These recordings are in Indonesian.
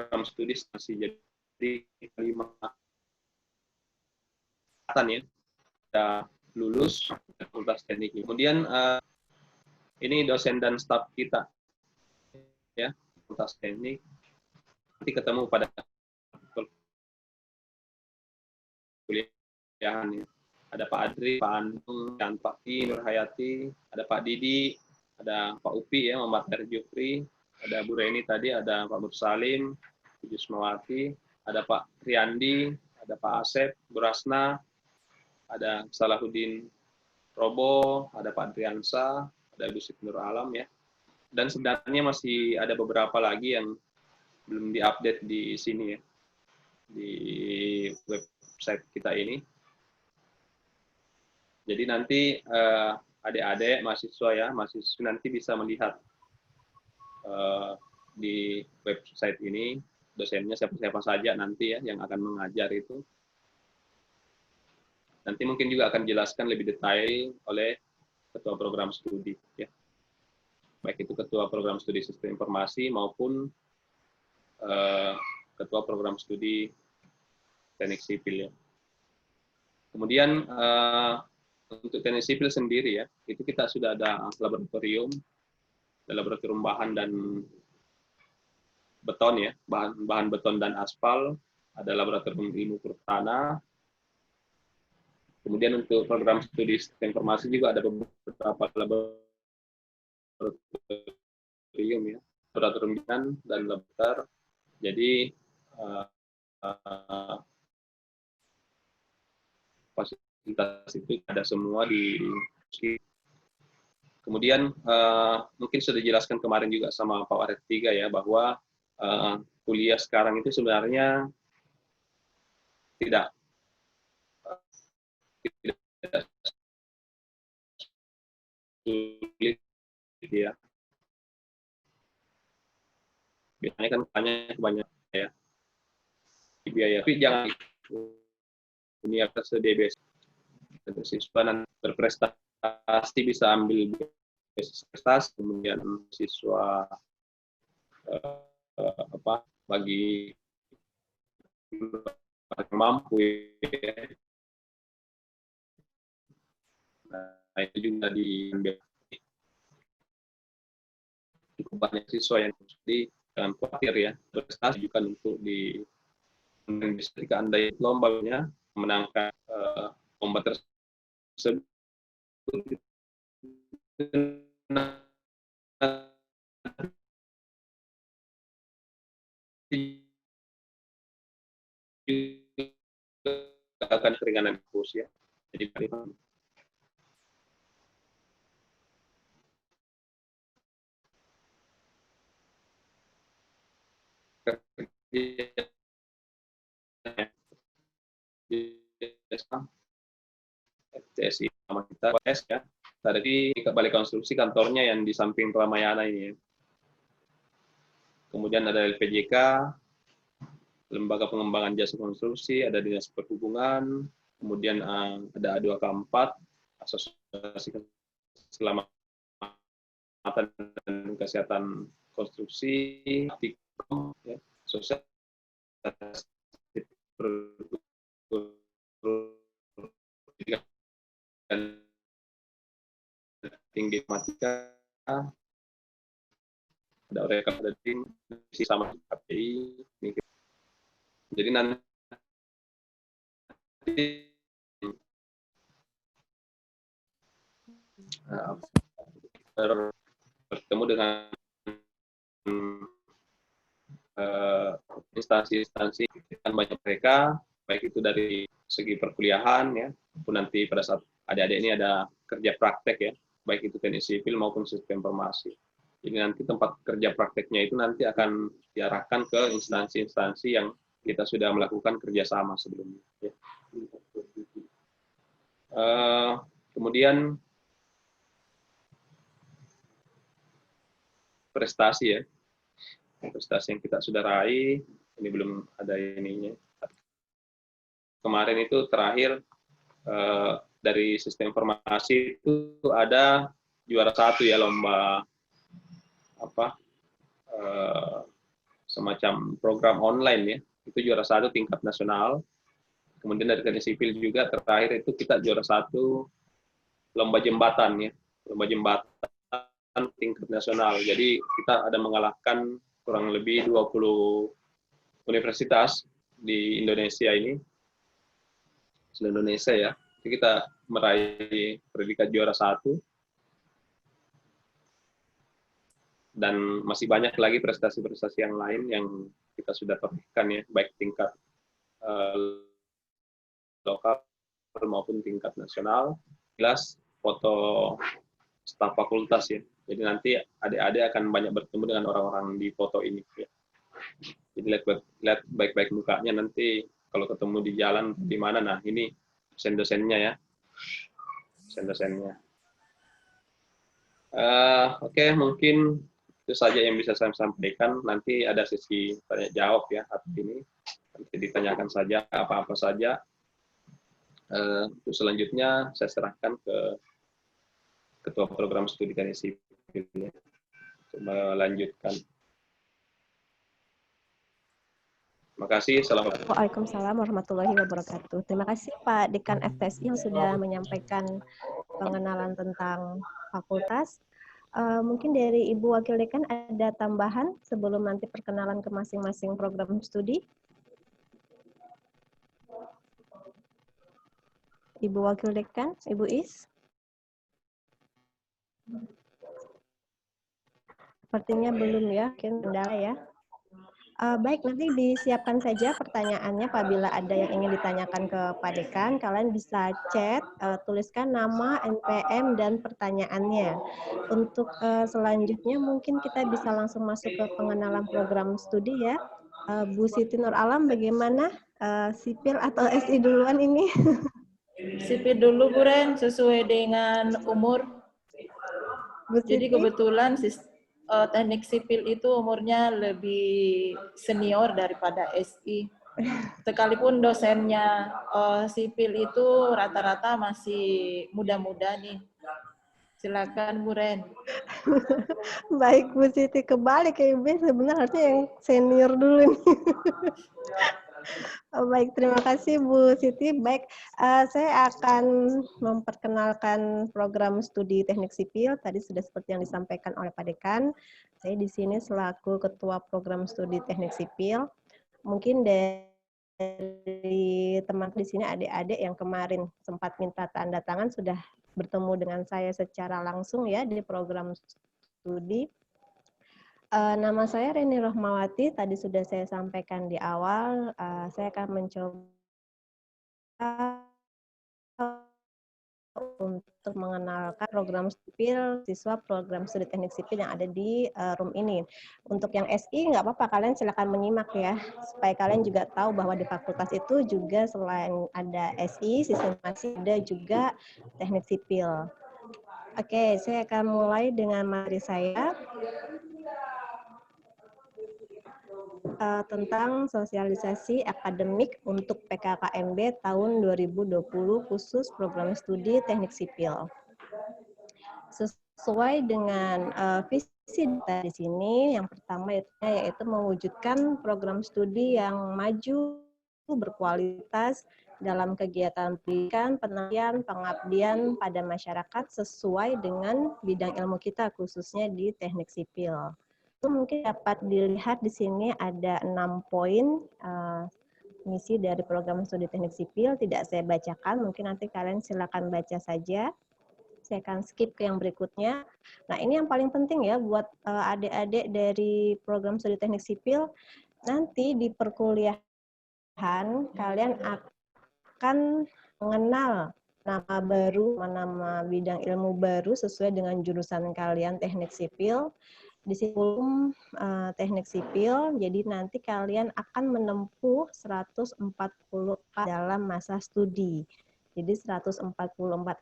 program studi masih jadi 5 ya, sudah lulus fakultas teknik. Kemudian ini dosen dan staf kita ya, fakultas teknik. Nanti ketemu pada kuliahan ya. Ada Pak Adri, Pak Andung, dan Pak Ki, Nur Hayati, ada Pak Didi, ada Pak Upi ya, Muhammad Terjufri, ada Bu Reni tadi, ada Pak Mursalim, Bu Jusmawati, ada Pak Riyandi, ada Pak Asep, Bu Rasna, ada Salahuddin Robo, ada Pak Adriansa, ada Ibu Siti Nur Alam ya. Dan sebenarnya masih ada beberapa lagi yang belum diupdate di sini ya, di website kita ini. Jadi nanti adik-adik mahasiswa ya, mahasiswa nanti bisa melihat di website ini dosennya siapa-siapa saja nanti ya yang akan mengajar itu. Nanti mungkin juga akan dijelaskan lebih detail oleh ketua program studi ya. Baik itu ketua program studi sistem informasi maupun ketua program studi teknik sipil ya. Kemudian untuk teknik sipil sendiri ya, itu kita sudah ada laboratorium bahan dan beton ya, bahan beton dan aspal, ada laboratorium ilmu tanah. Kemudian untuk program studi sistem informasi juga ada beberapa laboratorium ya, laboratorium dan laboratorium. Jadi fasilitas itu ada semua di. Kemudian mungkin sudah dijelaskan kemarin juga sama Pak Waret 3 ya, bahwa kuliah sekarang itu sebenarnya tidak sulit ya. Biasanya kan kebanyakan ya biaya, tapi jangan dunia tersedia biasa siswa nanti berprestasi bisa ambil prestasi, kemudian siswa bagi mampu ya. Nah, itu juga diambil cukup banyak siswa yang di jangan khawatir ya, prestasi juga untuk di ketika Anda lombanya menangkan lomba tersebut akan keringanan kurs ya. Jadi FTSI sama kita ya. Tadi ke Balai Konstruksi kantornya yang di samping Ramayana ini. Kemudian ada LPJK, Lembaga Pengembangan Jasa Konstruksi, ada Dinas Perhubungan, kemudian ada A2K4, Asosiasi Keselamatan dan Kesehatan Konstruksi, Tikom, ya, Sosial dan tinggi matematika, ada Oreka, ada tim sama KPI. Jadi nanti bertemu dengan instansi-instansi yang banyak mereka, baik itu dari segi perkuliahan ya, maupun nanti pada saat adik-adik ini ada kerja praktek ya, baik itu teknik sipil maupun sistem informasi. Jadi nanti tempat kerja prakteknya itu nanti akan diarahkan ke instansi-instansi yang kita sudah melakukan kerjasama sebelumnya. Ya. Kemudian prestasi ya, prestasi yang kita sudah raih, ini belum ada ininya. Kemarin itu terakhir dari sistem informasi itu ada juara 1 ya, lomba semacam program online ya. Itu juara 1 tingkat nasional. Kemudian dari teknik sipil juga terakhir itu kita juara 1 lomba jembatan ya. Lomba jembatan tingkat nasional. Jadi kita ada mengalahkan kurang lebih 20 universitas di Indonesia ini. Seluruh Indonesia ya. Jadi kita meraih predikat juara 1. Dan masih banyak lagi prestasi-prestasi yang lain yang kita sudah torehkan ya, baik tingkat lokal maupun tingkat nasional. Jelas foto staf fakultas ya. Jadi nanti adik-adik akan banyak bertemu dengan orang-orang di foto ini. Ya. Jadi lihat baik-baik mukanya nanti kalau ketemu di jalan di mana. Nah ini dosen-dosennya ya, dosen-dosennya. Oke, mungkin itu saja yang bisa saya sampaikan. Nanti ada sesi tanya jawab ya hari ini. Nanti ditanyakan saja apa-apa saja. Untuk selanjutnya saya serahkan ke Ketua Program Studi Teknik Sipil ya, untuk melanjutkan. Terima kasih. Assalamualaikum. Waalaikumsalam warahmatullahi wabarakatuh. Terima kasih Pak Dekan FTSI yang sudah menyampaikan pengenalan tentang fakultas. Mungkin dari Ibu Wakil Dekan ada tambahan sebelum nanti perkenalan ke masing-masing program studi? Ibu Wakil Dekan, Ibu Is? Sepertinya belum ya, mungkin kendala ya. Baik, nanti disiapkan saja pertanyaannya apabila ada yang ingin ditanyakan ke Pak Dekan. Kalian bisa chat, tuliskan nama, NPM, dan pertanyaannya. Untuk selanjutnya mungkin kita bisa langsung masuk ke pengenalan program studi ya. Bu Siti Nur Alam, bagaimana? Sipil atau SI duluan ini? Sipil dulu Bu Ren, sesuai dengan umur. Bu Siti? Jadi kebetulan teknik sipil itu umurnya lebih senior daripada SI. Sekalipun dosennya sipil itu rata-rata masih muda-muda nih. Silakan Bu Ren. Baik Bu Siti, kebalik ya Ibu, sebenarnya harusnya yang senior dulu nih. Baik, terima kasih Bu Siti. Baik, saya akan memperkenalkan program studi teknik sipil. Tadi sudah seperti yang disampaikan oleh Pak Dekan. Saya di sini selaku Ketua Program Studi Teknik Sipil. Mungkin dari teman di sini adik-adik yang kemarin sempat minta tanda tangan sudah bertemu dengan saya secara langsung ya di program studi. Nama saya Reni Rohmawati, tadi sudah saya sampaikan di awal, saya akan mencoba untuk mengenalkan program sipil, siswa program studi teknik sipil yang ada di room ini. Untuk yang SI, nggak apa-apa, kalian silakan menyimak ya, supaya kalian juga tahu bahwa di fakultas itu juga selain ada SI, sistem masih ada juga teknik sipil. Oke, saya akan mulai dengan materi saya. Tentang sosialisasi akademik untuk PKKMB tahun 2020 khusus program studi teknik sipil. Sesuai dengan visi di sini, yang pertama yaitu mewujudkan program studi yang maju, berkualitas dalam kegiatan pendidikan, penelitian, pengabdian pada masyarakat sesuai dengan bidang ilmu kita khususnya di teknik sipil. Itu mungkin dapat dilihat di sini ada 6 poin misi dari program studi teknik sipil. Tidak saya bacakan, mungkin nanti kalian silakan baca saja. Saya akan skip ke yang berikutnya. Nah ini yang paling penting ya buat adik-adik dari program studi teknik sipil. Nanti di perkuliahan kalian akan mengenal nama baru, nama bidang ilmu baru sesuai dengan jurusan kalian teknik sipil. Di kurikulum teknik sipil, jadi nanti kalian akan menempuh 144 dalam masa studi. Jadi 144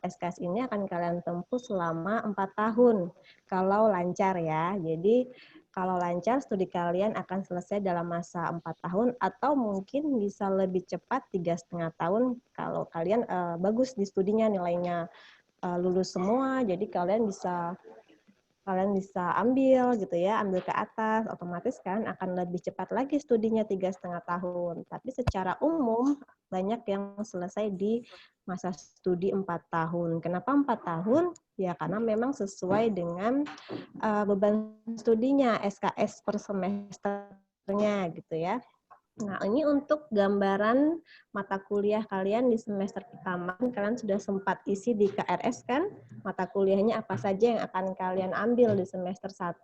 SKS ini akan kalian tempuh selama 4 tahun, kalau lancar ya. Jadi kalau lancar studi kalian akan selesai dalam masa 4 tahun, atau mungkin bisa lebih cepat 3,5 tahun kalau kalian bagus di studinya, nilainya lulus semua, jadi kalian bisa kalian bisa ambil gitu ya, ambil ke atas, otomatis kalian akan lebih cepat lagi studinya 3,5 tahun. Tapi secara umum banyak yang selesai di masa studi 4 tahun. Kenapa 4 tahun? Ya karena memang sesuai dengan beban studinya, SKS per semesternya gitu ya. Nah, ini untuk gambaran mata kuliah kalian di semester pertama. Kalian sudah sempat isi di KRS kan? Mata kuliahnya apa saja yang akan kalian ambil di semester 1.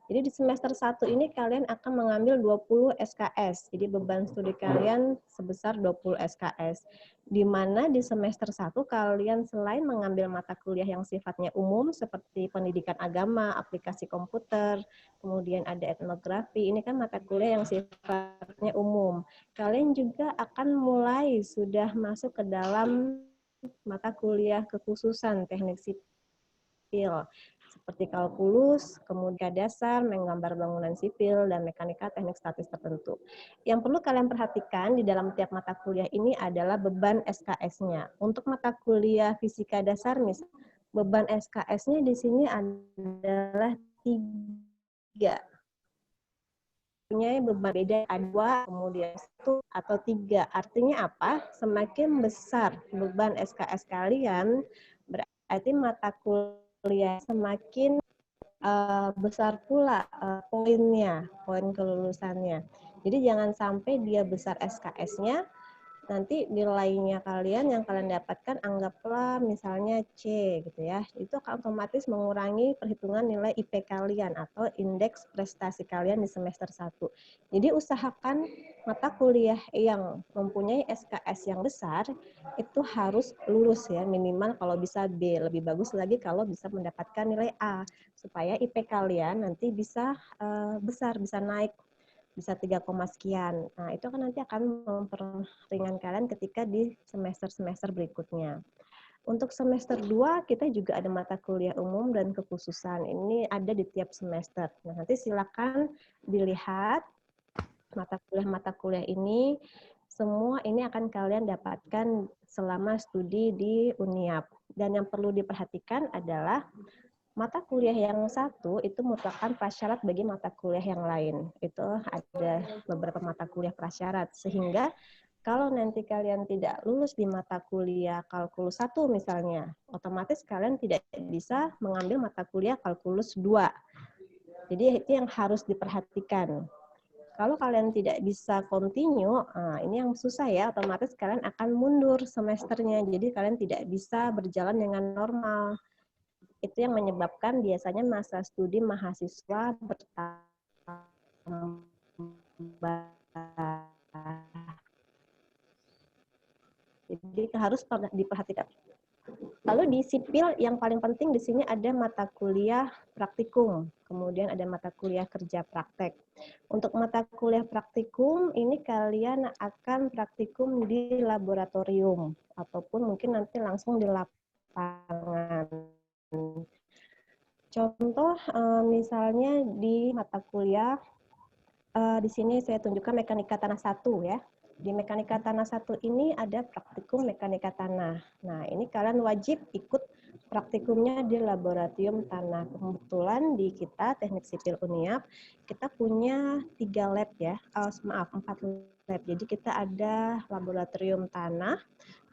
Jadi di semester 1 ini kalian akan mengambil 20 SKS. Jadi beban studi kalian sebesar 20 SKS. Di mana di semester 1 kalian selain mengambil mata kuliah yang sifatnya umum seperti pendidikan agama, aplikasi komputer, kemudian ada etnografi, ini kan mata kuliah yang sifatnya umum. Kalian juga akan mulai sudah masuk ke dalam mata kuliah kekhususan teknik sipil, seperti kalkulus, kemudian dasar, menggambar bangunan sipil, dan mekanika teknik statis tertentu. Yang perlu kalian perhatikan di dalam tiap mata kuliah ini adalah beban SKS-nya. Untuk mata kuliah fisika dasar, beban SKS-nya di sini adalah 3. Punya beban beda, A2, kemudian 1 atau 3. Artinya apa? Semakin besar beban SKS kalian, berarti mata kuliah semakin besar pula poinnya, poin kelulusannya. Jadi jangan sampai dia besar SKS-nya, nanti nilainya kalian yang kalian dapatkan anggaplah misalnya C gitu ya, itu akan otomatis mengurangi perhitungan nilai IP kalian atau indeks prestasi kalian di semester 1. Jadi usahakan mata kuliah yang mempunyai SKS yang besar itu harus lulus ya, minimal kalau bisa B, lebih bagus lagi kalau bisa mendapatkan nilai A supaya IP kalian nanti bisa besar, bisa naik, bisa 3, sekian. Nah, itu kan nanti akan memperingan kalian ketika di semester-semester berikutnya. Untuk semester 2, kita juga ada mata kuliah umum dan kekhususan. Ini ada di tiap semester. Nah, nanti silakan dilihat mata kuliah ini. Semua ini akan kalian dapatkan selama studi di UNIAP. Dan yang perlu diperhatikan adalah mata kuliah yang satu itu merupakan prasyarat bagi mata kuliah yang lain. Itu ada beberapa mata kuliah prasyarat. Sehingga kalau nanti kalian tidak lulus di mata kuliah kalkulus 1 misalnya, otomatis kalian tidak bisa mengambil mata kuliah kalkulus 2. Jadi itu yang harus diperhatikan. Kalau kalian tidak bisa continue, ini yang susah ya, otomatis kalian akan mundur semesternya. Jadi kalian tidak bisa berjalan dengan normal. Itu yang menyebabkan biasanya masa studi mahasiswa bertambah. Jadi harus diperhatikan. Lalu di sipil yang paling penting di sini ada mata kuliah praktikum, kemudian ada mata kuliah kerja praktek. Untuk mata kuliah praktikum ini kalian akan praktikum di laboratorium ataupun mungkin nanti langsung di lapangan. Contoh misalnya di mata kuliah di sini saya tunjukkan mekanika tanah 1 ya. Di mekanika tanah 1 ini ada praktikum mekanika tanah. Nah, ini kalian wajib ikut praktikumnya di laboratorium tanah. Kebetulan di kita Teknik Sipil UNIAP kita punya 3 lab ya. 4 lab. Jadi kita ada laboratorium tanah,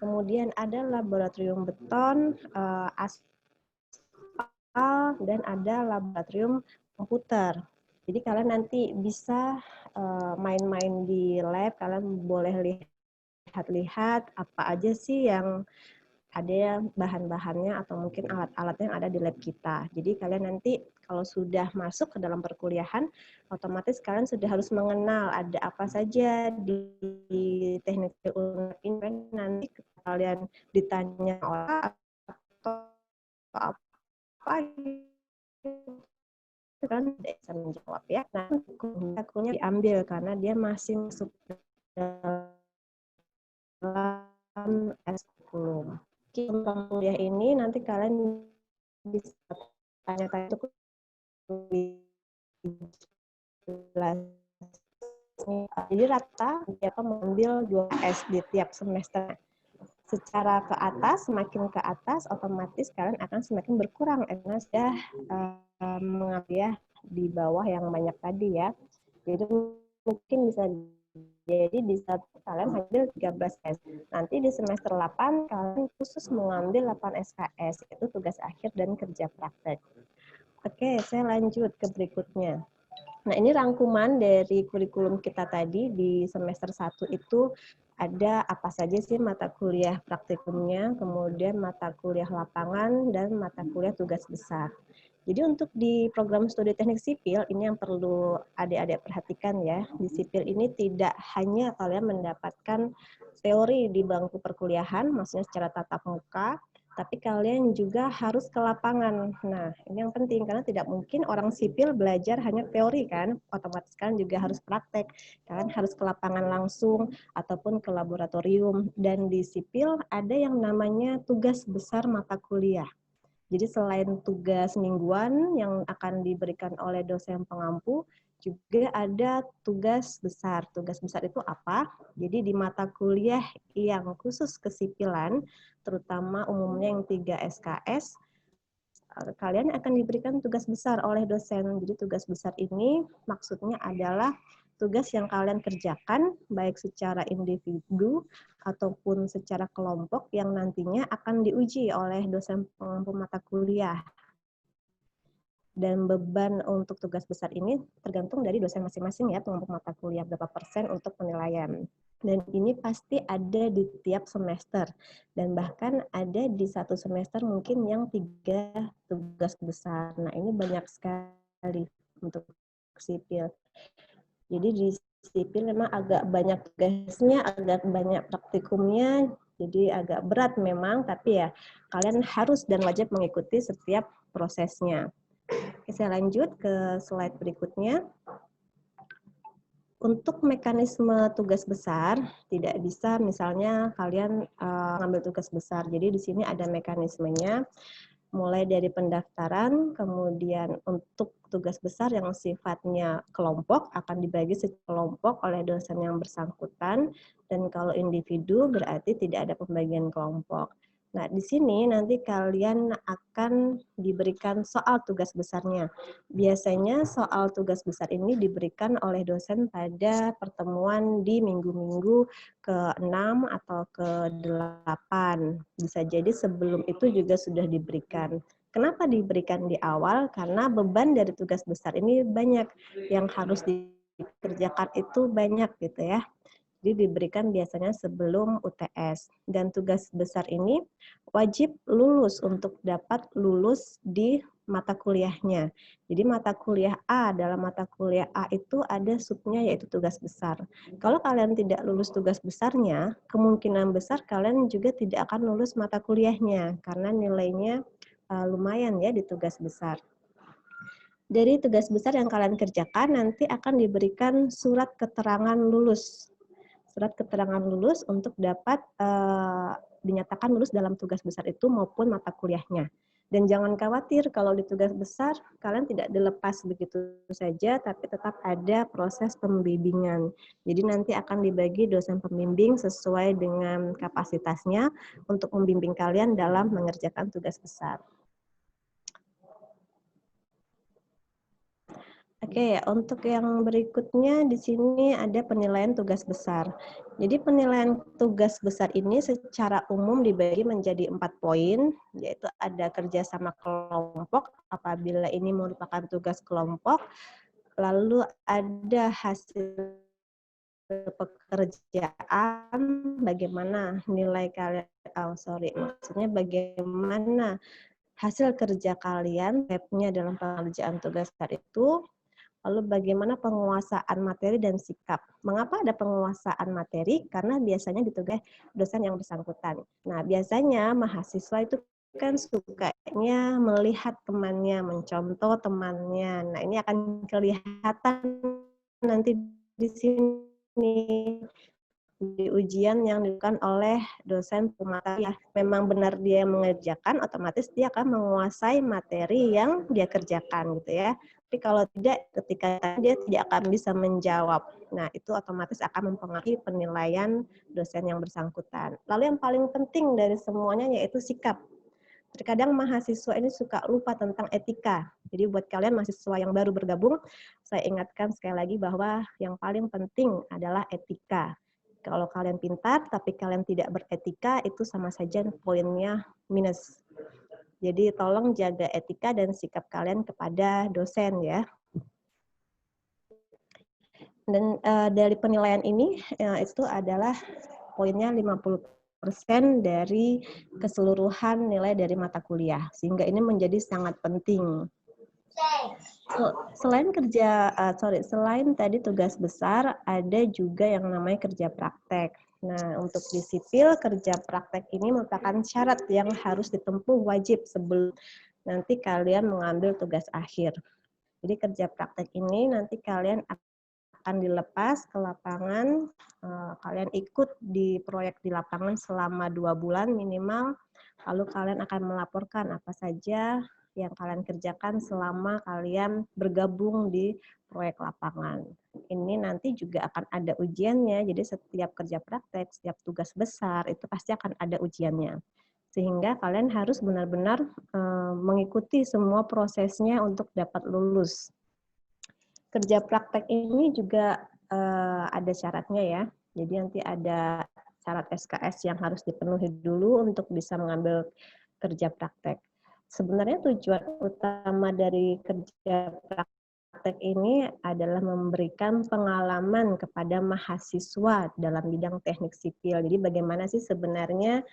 kemudian ada laboratorium beton, dan ada laboratorium komputer. Jadi kalian nanti bisa main-main di lab, kalian boleh lihat-lihat apa aja sih yang ada bahan-bahannya atau mungkin alat-alatnya yang ada di lab kita. Jadi kalian nanti kalau sudah masuk ke dalam perkuliahan, otomatis kalian sudah harus mengenal ada apa saja di teknik ini. Nanti kalian ditanya orang atau apa kan tidak bisa menjawab ya. Nah, akunya diambil karena dia masih masuk dalam S10. Tentang kuliah ini nanti kalian bisa tanya-tanya untuk jadi rata dia akan mengambil 2 S di tiap semester. Secara ke atas, semakin ke atas, otomatis kalian akan semakin berkurang karena sudah mengambil ya di bawah yang banyak tadi ya. Jadi mungkin bisa jadi di satu kalian ambil 13 S. Nanti di semester 8 kalian khusus mengambil 8 SKS, yaitu tugas akhir dan kerja praktek. Oke, saya lanjut ke berikutnya. Nah, ini rangkuman dari kurikulum kita tadi di semester 1 itu ada apa saja sih mata kuliah praktikumnya, kemudian mata kuliah lapangan, dan mata kuliah tugas besar. Jadi untuk di program studi teknik sipil, ini yang perlu adik-adik perhatikan ya. Di sipil ini tidak hanya kalian mendapatkan teori di bangku perkuliahan, maksudnya secara tatap muka, tapi kalian juga harus ke lapangan. Nah, ini yang penting, karena tidak mungkin orang sipil belajar hanya teori kan, otomatis kan juga harus praktek. Kalian harus ke lapangan langsung, ataupun ke laboratorium. Dan di sipil ada yang namanya tugas besar mata kuliah. Jadi selain tugas mingguan yang akan diberikan oleh dosen pengampu, juga ada tugas besar. Tugas besar itu apa? Jadi di mata kuliah yang khusus kesipilan, terutama umumnya yang 3 SKS, kalian akan diberikan tugas besar oleh dosen. Jadi tugas besar ini maksudnya adalah tugas yang kalian kerjakan baik secara individu ataupun secara kelompok yang nantinya akan diuji oleh dosen pengampu mata kuliah. Dan beban untuk tugas besar ini tergantung dari dosen masing-masing ya, pengampu mata kuliah berapa persen untuk penilaian. Dan ini pasti ada di tiap semester. Dan bahkan ada di satu semester mungkin yang 3 tugas besar. Nah, ini banyak sekali untuk sipil. Jadi di sipil memang agak banyak tugasnya, agak banyak praktikumnya, jadi agak berat memang, tapi ya kalian harus dan wajib mengikuti setiap prosesnya. Oke, saya lanjut ke slide berikutnya. Untuk mekanisme tugas besar, tidak bisa misalnya kalian ngambil tugas besar. Jadi di sini ada mekanismenya, mulai dari pendaftaran, kemudian untuk tugas besar yang sifatnya kelompok akan dibagi sekelompok oleh dosen yang bersangkutan, dan kalau individu berarti tidak ada pembagian kelompok. Nah, di sini nanti kalian akan diberikan soal tugas besarnya. Biasanya soal tugas besar ini diberikan oleh dosen pada pertemuan di minggu-minggu ke-6 atau ke-8. Bisa jadi sebelum itu juga sudah diberikan. Kenapa diberikan di awal? Karena beban dari tugas besar ini banyak. Yang harus dikerjakan itu banyak gitu ya. Jadi diberikan biasanya sebelum UTS. Dan tugas besar ini wajib lulus untuk dapat lulus di mata kuliahnya. Jadi mata kuliah A, dalam mata kuliah A itu ada subnya yaitu tugas besar. Kalau kalian tidak lulus tugas besarnya, kemungkinan besar kalian juga tidak akan lulus mata kuliahnya karena nilainya lumayan ya di tugas besar. Dari tugas besar yang kalian kerjakan nanti akan diberikan surat keterangan lulus. Surat keterangan lulus untuk dapat dinyatakan lulus dalam tugas besar itu maupun mata kuliahnya. Dan jangan khawatir kalau di tugas besar kalian tidak dilepas begitu saja, tapi tetap ada proses pembimbingan. Jadi nanti akan dibagi dosen pembimbing sesuai dengan kapasitasnya untuk membimbing kalian dalam mengerjakan tugas besar. Oke, untuk yang berikutnya di sini ada penilaian tugas besar. Jadi penilaian tugas besar ini secara umum dibagi menjadi 4 poin, yaitu ada kerjasama kelompok apabila ini merupakan tugas kelompok, lalu ada hasil pekerjaan, bagaimana nilai kalian, maksudnya bagaimana hasil kerja kalian, stepnya dalam pengerjaan tugas besar itu. Lalu bagaimana penguasaan materi dan sikap. Mengapa ada penguasaan materi? Karena biasanya ditugas dosen yang bersangkutan. Nah, biasanya mahasiswa itu kan sukanya melihat temannya, mencontoh temannya. Nah, ini akan kelihatan nanti di sini di ujian yang dilakukan oleh dosen pemateri. Memang benar dia yang mengerjakan, otomatis dia akan menguasai materi yang dia kerjakan gitu ya. Tapi kalau tidak, ketika dia tidak akan bisa menjawab. Nah, itu otomatis akan mempengaruhi penilaian dosen yang bersangkutan. Lalu yang paling penting dari semuanya yaitu sikap. Terkadang mahasiswa ini suka lupa tentang etika. Jadi buat kalian mahasiswa yang baru bergabung, saya ingatkan sekali lagi bahwa yang paling penting adalah etika. Kalau kalian pintar tapi kalian tidak beretika, itu sama saja poinnya minus. Jadi tolong jaga etika dan sikap kalian kepada dosen ya. Dan dari penilaian ini itu adalah poinnya 50% dari keseluruhan nilai dari mata kuliah. Sehingga ini menjadi sangat penting. Selain tadi tugas besar, ada juga yang namanya kerja praktek. Nah, untuk di sipil, kerja praktek ini merupakan syarat yang harus ditempuh wajib sebelum nanti kalian mengambil tugas akhir. Jadi kerja praktek ini nanti kalian akan dilepas ke lapangan, kalian ikut di proyek di lapangan selama 2 bulan minimal, lalu kalian akan melaporkan apa saja yang kalian kerjakan selama kalian bergabung di proyek lapangan. Ini nanti juga akan ada ujiannya, jadi setiap kerja praktek, setiap tugas besar, itu pasti akan ada ujiannya. Sehingga kalian harus benar-benar mengikuti semua prosesnya untuk dapat lulus. Kerja praktek ini juga ada syaratnya ya. Jadi nanti ada syarat SKS yang harus dipenuhi dulu untuk bisa mengambil kerja praktek. Sebenarnya tujuan utama dari kerja praktek ini adalah memberikan pengalaman kepada mahasiswa dalam bidang teknik sipil. Jadi bagaimana sih sebenarnya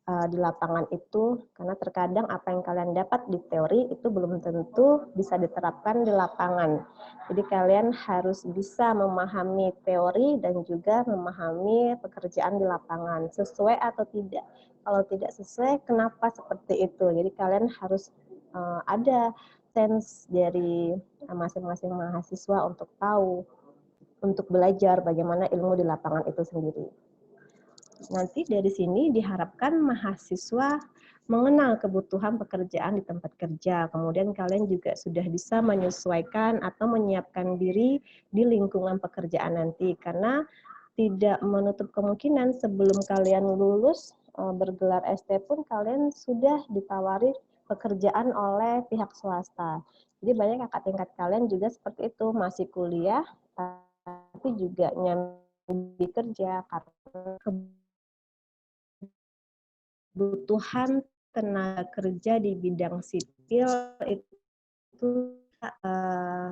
di lapangan itu, karena terkadang apa yang kalian dapat di teori itu belum tentu bisa diterapkan di lapangan. Jadi kalian harus bisa memahami teori dan juga memahami pekerjaan di lapangan, sesuai atau tidak. Kalau tidak sesuai, kenapa seperti itu? Jadi kalian harus ada sense dari masing-masing mahasiswa untuk tahu, untuk belajar bagaimana ilmu di lapangan itu sendiri. Nanti dari sini diharapkan mahasiswa mengenal kebutuhan pekerjaan di tempat kerja. Kemudian kalian juga sudah bisa menyesuaikan atau menyiapkan diri di lingkungan pekerjaan nanti. Karena tidak menutup kemungkinan sebelum kalian lulus bergelar ST pun kalian sudah ditawari pekerjaan oleh pihak swasta. Jadi banyak kakak tingkat kalian juga seperti itu, masih kuliah tapi juga nyambi kerja karena kebutuhan tenaga kerja di bidang sipil itu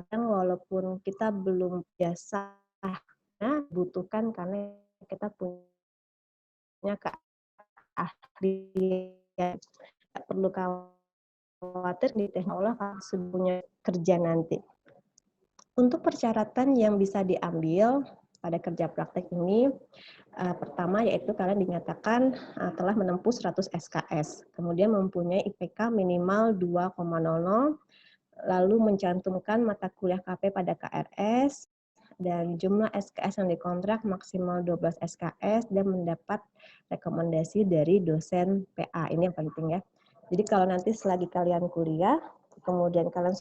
yang walaupun kita belum biasa butuhkan karena kita punya keahlian. Tidak perlu khawatir di teknologi kalau sudah punya kerja nanti. Untuk persyaratan yang bisa diambil pada kerja praktek ini, pertama yaitu kalian dinyatakan telah menempuh 100 SKS, kemudian mempunyai IPK minimal 2,00, lalu mencantumkan mata kuliah KP pada KRS, dan jumlah SKS yang dikontrak maksimal 12 SKS, dan mendapat rekomendasi dari dosen PA. Ini yang penting ya. Jadi kalau nanti selagi kalian kuliah, kemudian kalian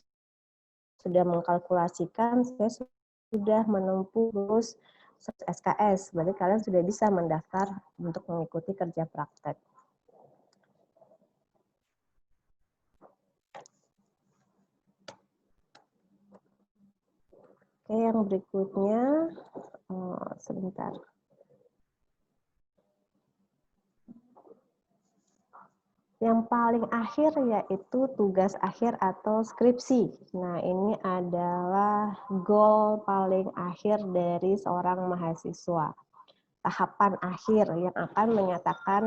sudah mengkalkulasikan, saya sudah menempuh lulus SKS, berarti kalian sudah bisa mendaftar untuk mengikuti kerja praktek. Oke, yang berikutnya, sebentar. Yang paling akhir yaitu tugas akhir atau skripsi. Nah, ini adalah goal paling akhir dari seorang mahasiswa. Tahapan akhir yang akan menyatakan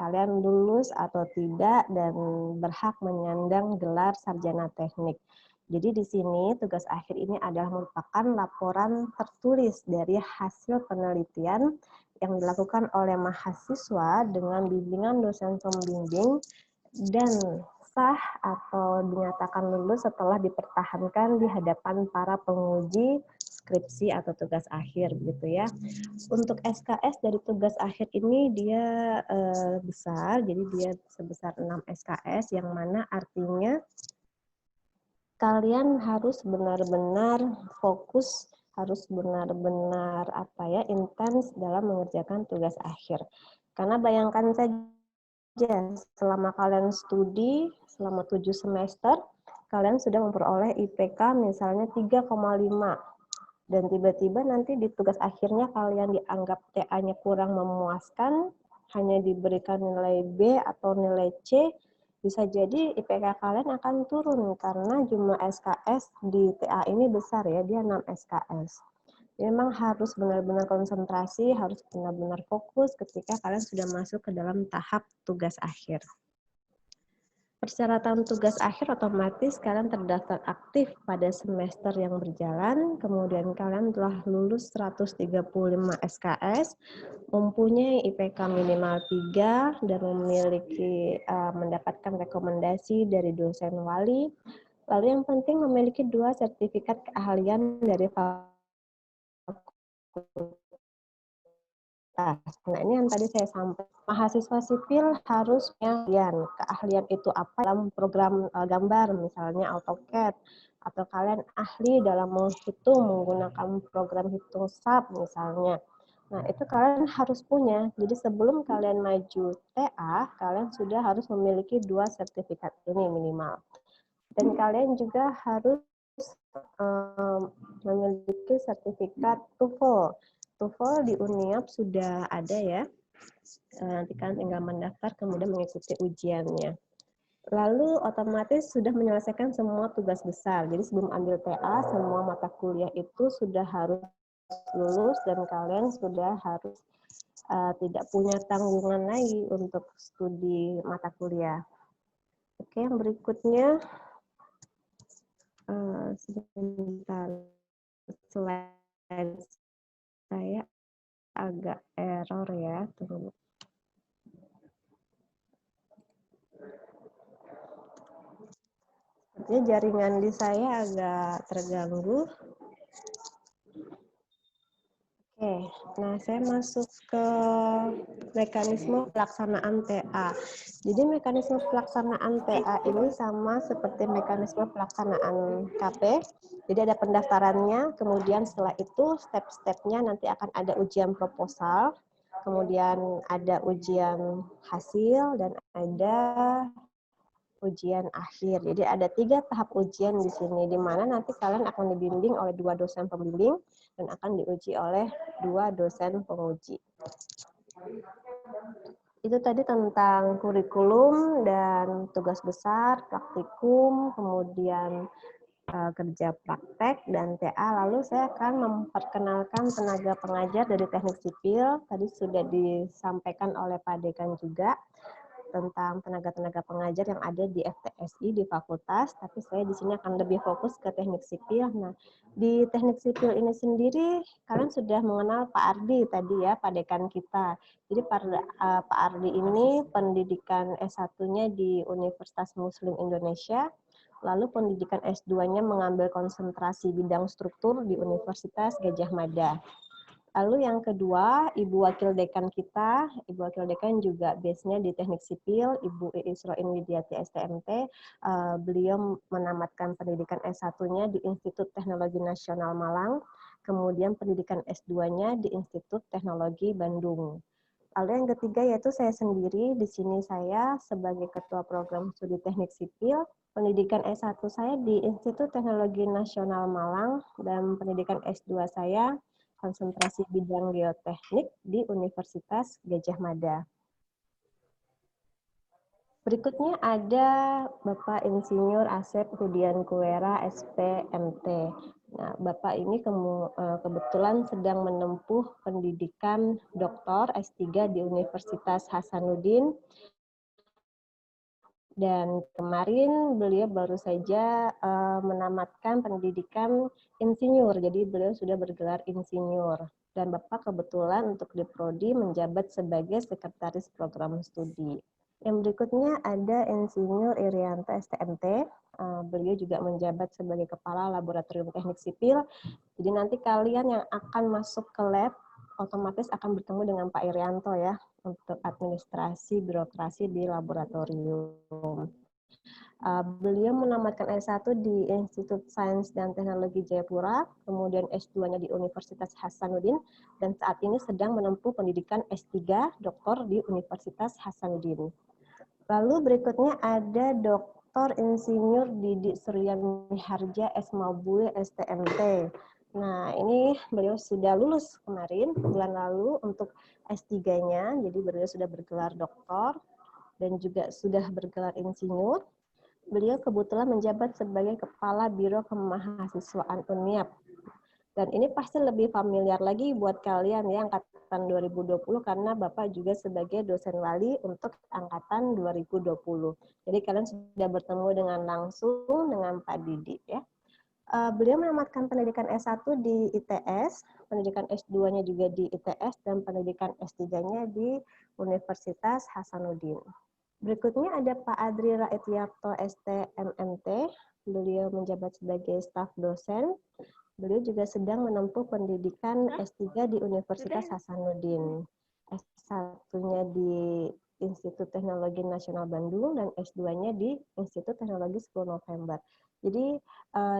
kalian lulus atau tidak dan berhak menyandang gelar sarjana teknik. Jadi di sini tugas akhir ini adalah merupakan laporan tertulis dari hasil penelitian yang dilakukan oleh mahasiswa dengan bimbingan dosen pembimbing dan sah atau dinyatakan lulus setelah dipertahankan di hadapan para penguji skripsi atau tugas akhir gitu ya. Untuk SKS dari tugas akhir ini dia besar, jadi dia sebesar 6 SKS yang mana artinya kalian harus benar-benar fokus, harus benar-benar intens dalam mengerjakan tugas akhir. Karena bayangkan saja selama kalian studi selama 7 semester, kalian sudah memperoleh IPK misalnya 3,5 dan tiba-tiba nanti di tugas akhirnya kalian dianggap TA-nya kurang memuaskan, hanya diberikan nilai B atau nilai C, bisa jadi IPK kalian akan turun karena jumlah SKS di TA ini besar ya, dia 6 SKS. Memang harus benar-benar konsentrasi, harus benar-benar fokus ketika kalian sudah masuk ke dalam tahap tugas akhir. Persyaratan tugas akhir otomatis kalian terdaftar aktif pada semester yang berjalan, kemudian kalian telah lulus 135 SKS, mempunyai IPK minimal 3, dan memiliki mendapatkan rekomendasi dari dosen wali. Lalu yang penting memiliki 2 sertifikat keahlian dari fakultas. Nah, ini yang tadi saya sampaikan. Mahasiswa sipil harus punya keahlian itu apa dalam program gambar, misalnya AutoCAD, atau kalian ahli dalam menghitung menggunakan program hitung SAP misalnya. Nah, itu kalian harus punya. Jadi sebelum kalian maju TA, kalian sudah harus memiliki 2 sertifikat ini minimal. Dan kalian juga harus memiliki sertifikat TOEFL. TOEFL di UNIAP sudah ada ya. Nanti kalian tinggal mendaftar kemudian mengikuti ujiannya. Lalu otomatis sudah menyelesaikan semua tugas besar. Jadi sebelum ambil TA, semua mata kuliah itu sudah harus lulus dan kalian sudah harus tidak punya tanggungan lagi untuk studi mata kuliah. Oke, yang berikutnya sebentar, slide saya agak error ya, tunggu. Sepertinya jaringan di saya agak terganggu. Oke, nah saya masuk ke mekanisme pelaksanaan TA. Jadi mekanisme pelaksanaan TA ini sama seperti mekanisme pelaksanaan KP. Jadi ada pendaftarannya, kemudian setelah itu step-stepnya nanti akan ada ujian proposal, kemudian ada ujian hasil, dan ada ujian akhir. Jadi ada 3 tahap ujian di sini, di mana nanti kalian akan dibimbing oleh 2 dosen pembimbing dan akan diuji oleh 2 dosen penguji. Itu tadi tentang kurikulum dan tugas besar, praktikum, kemudian kerja praktek, dan TA. Lalu saya akan memperkenalkan tenaga pengajar dari teknik sipil. Tadi sudah disampaikan oleh Pak Dekan juga tentang tenaga-tenaga pengajar yang ada di FTSI di fakultas, tapi saya di sini akan lebih fokus ke teknik sipil. Nah, di teknik sipil ini sendiri, kalian sudah mengenal Pak Ardi tadi ya, Pak Dekan kita. Jadi Pak Ardi ini pendidikan S1-nya di Universitas Muslim Indonesia, lalu pendidikan S2-nya mengambil konsentrasi bidang struktur di Universitas Gadjah Mada. Lalu yang kedua, Ibu Wakil Dekan kita, Ibu Wakil Dekan juga base-nya di teknik sipil, Ibu Iis Roin Widiati STMT, beliau menamatkan pendidikan S1-nya di Institut Teknologi Nasional Malang, kemudian pendidikan S2-nya di Institut Teknologi Bandung. Lalu yang ketiga yaitu saya sendiri, di sini saya sebagai Ketua Program Studi Teknik Sipil, pendidikan S1 saya di Institut Teknologi Nasional Malang, dan pendidikan S2 saya konsentrasi bidang geoteknik di Universitas Gadjah Mada. Berikutnya ada Bapak Insinyur Asep Hudian Kuwera, SPMT. Nah, Bapak ini kebetulan sedang menempuh pendidikan doktor S3 di Universitas Hasanuddin. Dan kemarin beliau baru saja menamatkan pendidikan insinyur, jadi beliau sudah bergelar insinyur. Dan Bapak kebetulan untuk di Prodi menjabat sebagai sekretaris program studi. Yang berikutnya ada Insinyur Irianto STMT, beliau juga menjabat sebagai Kepala Laboratorium Teknik Sipil. Jadi nanti kalian yang akan masuk ke lab, otomatis akan bertemu dengan Pak Irianto ya, untuk administrasi birokrasi di laboratorium. Beliau menamatkan S1 di Institut Sains dan Teknologi Jayapura, kemudian S2-nya di Universitas Hasanuddin, dan saat ini sedang menempuh pendidikan S3 doktor di Universitas Hasanuddin. Lalu berikutnya ada Dr. Insinyur Didi Surya Miharja S.Mabue STMT. Nah, ini beliau sudah lulus kemarin, bulan lalu untuk S3-nya, jadi beliau sudah bergelar doktor dan juga sudah bergelar insinyur. Beliau kebetulan menjabat sebagai Kepala Biro Kemahasiswaan UNIAP. Dan ini pasti lebih familiar lagi buat kalian ya angkatan 2020 karena Bapak juga sebagai dosen wali untuk angkatan 2020. Jadi kalian sudah bertemu dengan langsung dengan Pak Didi ya. Beliau menamatkan pendidikan S1 di ITS, pendidikan S2-nya juga di ITS, dan pendidikan S3-nya di Universitas Hasanuddin. Berikutnya ada Pak Adri Raetyarto STMMT, beliau menjabat sebagai staf dosen. Beliau juga sedang menempuh pendidikan S3 di Universitas Hasanuddin. S1-nya di Institut Teknologi Nasional Bandung dan S2-nya di Institut Teknologi 10 November. Jadi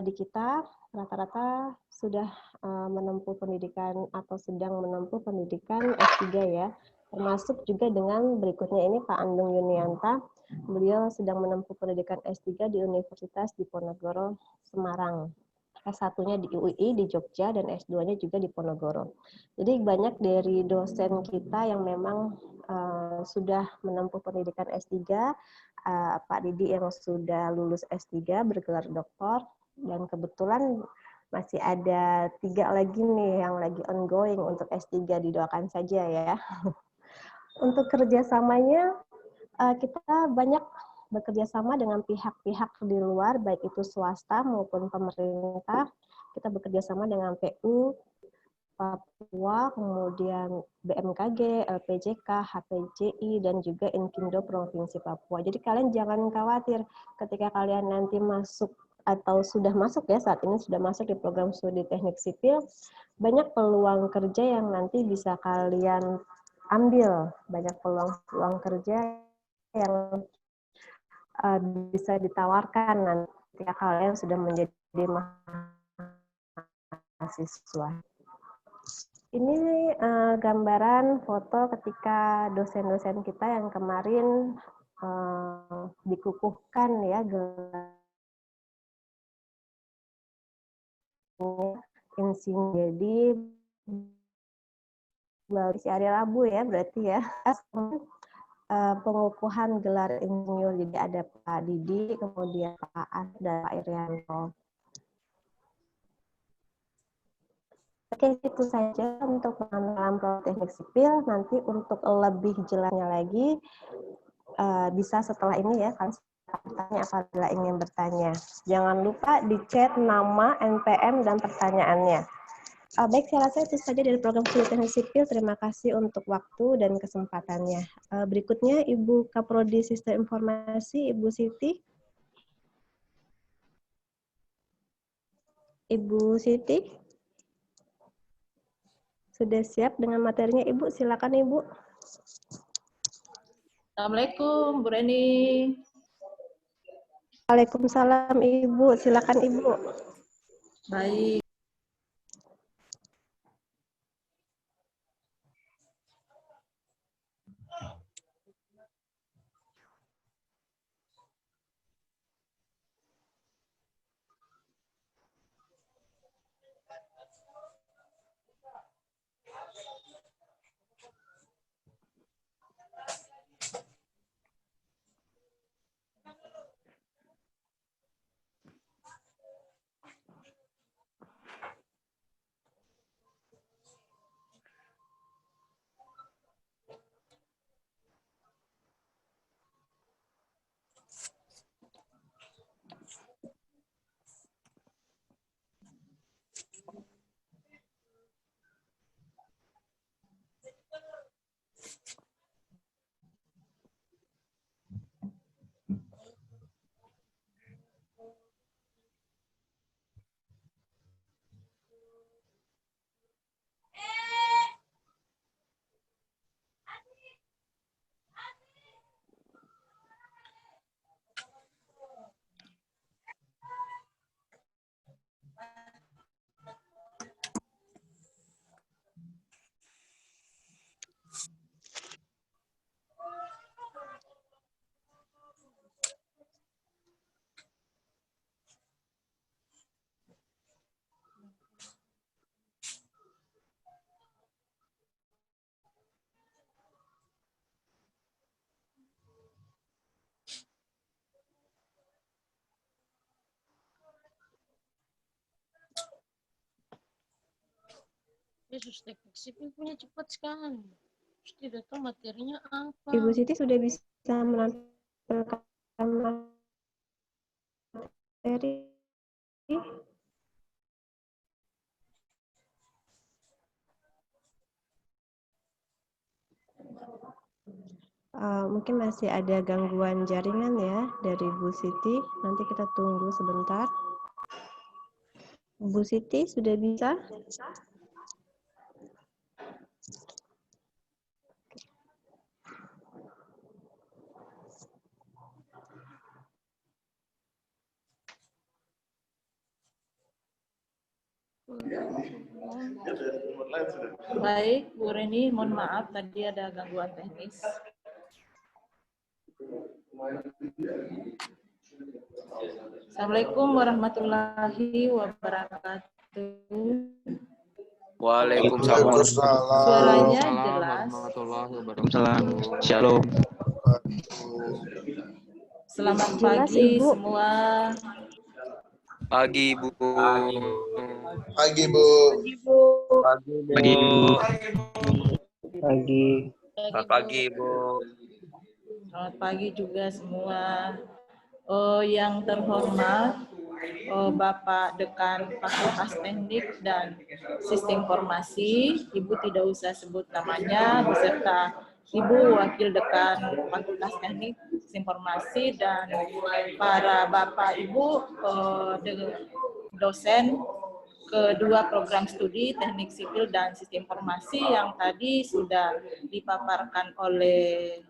di kita rata-rata sudah menempuh pendidikan atau sedang menempuh pendidikan S3 ya. Termasuk juga dengan berikutnya ini Pak Andung Yunianta, beliau sedang menempuh pendidikan S3 di Universitas Diponegoro Semarang. S1-nya di UI di Jogja dan S2-nya juga di Ponorogo. Jadi banyak dari dosen kita yang memang sudah menempuh pendidikan S3, Pak Didi yang sudah lulus S3 bergelar doktor, dan kebetulan masih ada 3 lagi nih yang lagi ongoing untuk S3, didoakan saja ya. Untuk kerjasamanya kita banyak bekerja sama dengan pihak-pihak di luar, baik itu swasta maupun pemerintah. Kita bekerja sama dengan PU Papua, kemudian BMKG, LPJK, HPJI, dan juga Inkindo Provinsi Papua. Jadi kalian jangan khawatir ketika kalian nanti masuk atau sudah masuk ya, saat ini sudah masuk di program studi teknik sipil, banyak peluang kerja yang nanti bisa kalian ambil, banyak peluang kerja yang bisa ditawarkan nanti ketika kalian sudah menjadi mahasiswa. Ini gambaran foto ketika dosen-dosen kita yang kemarin dikukuhkan ya insinyur. Jadi baru hari Rabu ya berarti ya. Pengukuhan gelar insinyur, jadi ada Pak Didi, kemudian Pak As dan Pak Irianto. Oke, itu saja untuk pengenalan teknik sipil. Nanti untuk lebih jelasnya lagi bisa setelah ini ya, kalian bertanya apabila ingin bertanya. Jangan lupa di chat nama, NPM, dan pertanyaannya. Baik, saya rasa itu saja dari program studi teknik sipil. Terima kasih untuk waktu dan kesempatannya. Berikutnya Ibu Kaprodi Sistem Informasi, Ibu Siti. Ibu Siti, sudah siap dengan materinya Ibu? Silakan Ibu. Assalamualaikum, Bu Reni. Waalaikumsalam Ibu, silakan Ibu. Baik. Yesus teknik sipil punya cepat sekali. Terus tidak tahu materinya apa. Ibu Siti sudah bisa menampilkan materi. Mungkin masih ada gangguan jaringan ya dari Bu Siti. Nanti kita tunggu sebentar. Bu Siti sudah bisa? Baik, Bu Reni, mohon maaf tadi ada gangguan teknis. Assalamualaikum warahmatullahi wabarakatuh. Waalaikumsalam. Suaranya jelas. Warahmatullahi wabarakatuh. Shalom. Selamat Jelas, pagi Ibu. semua. Pagi, Bu. Pagi, Bu. Pagi, Bu. Pagi. Selamat pagi, Bu. Selamat pagi juga semua. Yang terhormat, Bapak Dekan Fakultas Teknik dan Sistem Informasi, Ibu tidak usah sebut namanya, beserta Ibu Wakil Dekan Fakultas Teknik Sistem Informasi dan para Bapak Ibu dosen kedua program studi Teknik Sipil dan Sistem Informasi yang tadi sudah dipaparkan oleh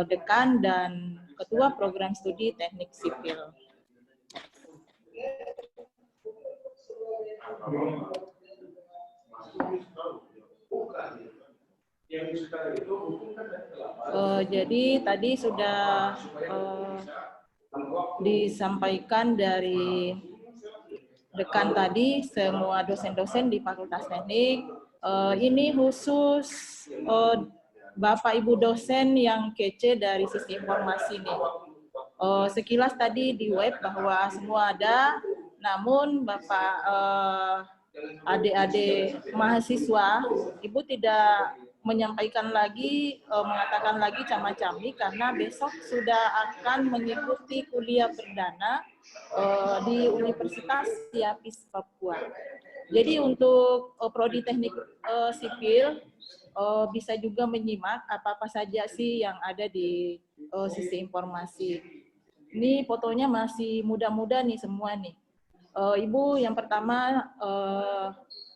Dekan dan Ketua Program Studi Teknik Sipil. Jadi tadi sudah disampaikan dari Dekan tadi, semua dosen-dosen di Fakultas Teknik, ini khusus Bapak Ibu dosen yang kece dari Sistem Informasi nih. Sekilas tadi di web bahwa semua ada, namun Bapak adik-adik mahasiswa, Ibu tidak menyampaikan lagi, mengatakan lagi cama-cami karena besok sudah akan mengikuti kuliah perdana di Universitas Siapis Papua. Jadi untuk prodi teknik sipil bisa juga menyimak apa-apa saja sih yang ada di sistem informasi. Ini fotonya masih muda-muda nih semua nih. Ibu yang pertama,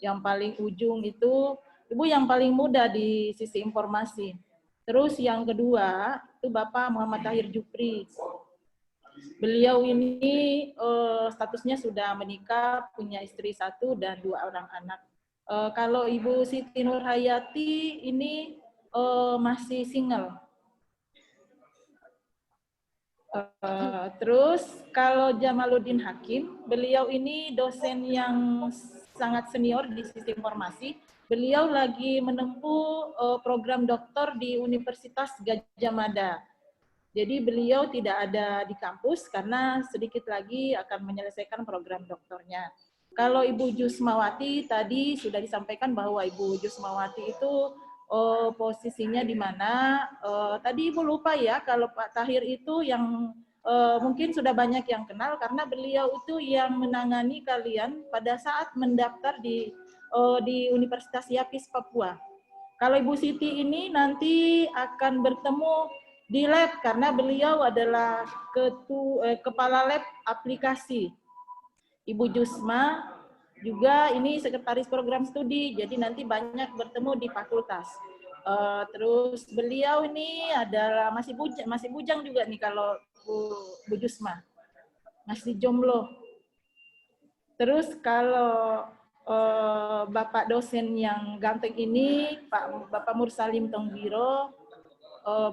yang paling ujung itu, Ibu yang paling muda di sisi informasi. Terus yang kedua, itu Bapak Muhammad Tahir Jupri. Beliau ini statusnya sudah menikah, punya istri 1 dan 2 orang anak. Kalau Ibu Siti Nurhayati ini masih single. Terus kalau Jamaluddin Hakim, beliau ini dosen yang sangat senior di sistem informasi. Beliau lagi menempuh program doktor di Universitas Gadjah Mada. Jadi beliau tidak ada di kampus karena sedikit lagi akan menyelesaikan program doktornya. Kalau Ibu Jusmawati tadi sudah disampaikan bahwa Ibu Jusmawati itu posisinya di mana. Tadi Ibu lupa ya kalau Pak Tahir itu yang mungkin sudah banyak yang kenal karena beliau itu yang menangani kalian pada saat mendaftar di Universitas Siapis Papua. Kalau Ibu Siti ini nanti akan bertemu di lab karena beliau adalah kepala lab aplikasi. Ibu Jusma juga ini sekretaris program studi, jadi nanti banyak bertemu di fakultas. Terus beliau ini adalah masih bujang juga nih kalau Bu Jusma, masih jomblo. Terus kalau Bapak dosen yang ganteng ini, Bapak Mursalim Tongbiro,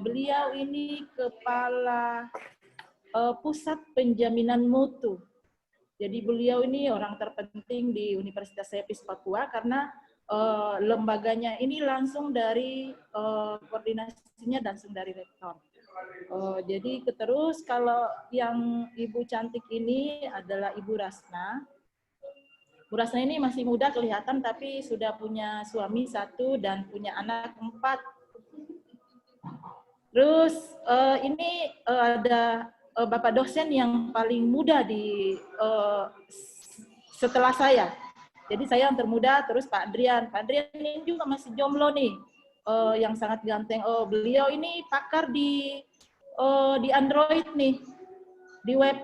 beliau ini kepala pusat penjaminan mutu. Jadi beliau ini orang terpenting di Universitas Siapis Papua karena lembaganya ini langsung dari koordinasinya langsung dari rektor. Jadi terus kalau yang Ibu cantik ini adalah Ibu Rasna. Bu Rasna ini masih muda kelihatan, tapi sudah punya suami 1 dan punya anak 4. Terus ini ada Bapak dosen yang paling muda di setelah saya. Jadi saya yang termuda, terus Pak Adrian. Pak Adrian ini juga masih jomblo nih, yang sangat ganteng. Beliau ini pakar di Android nih, di web.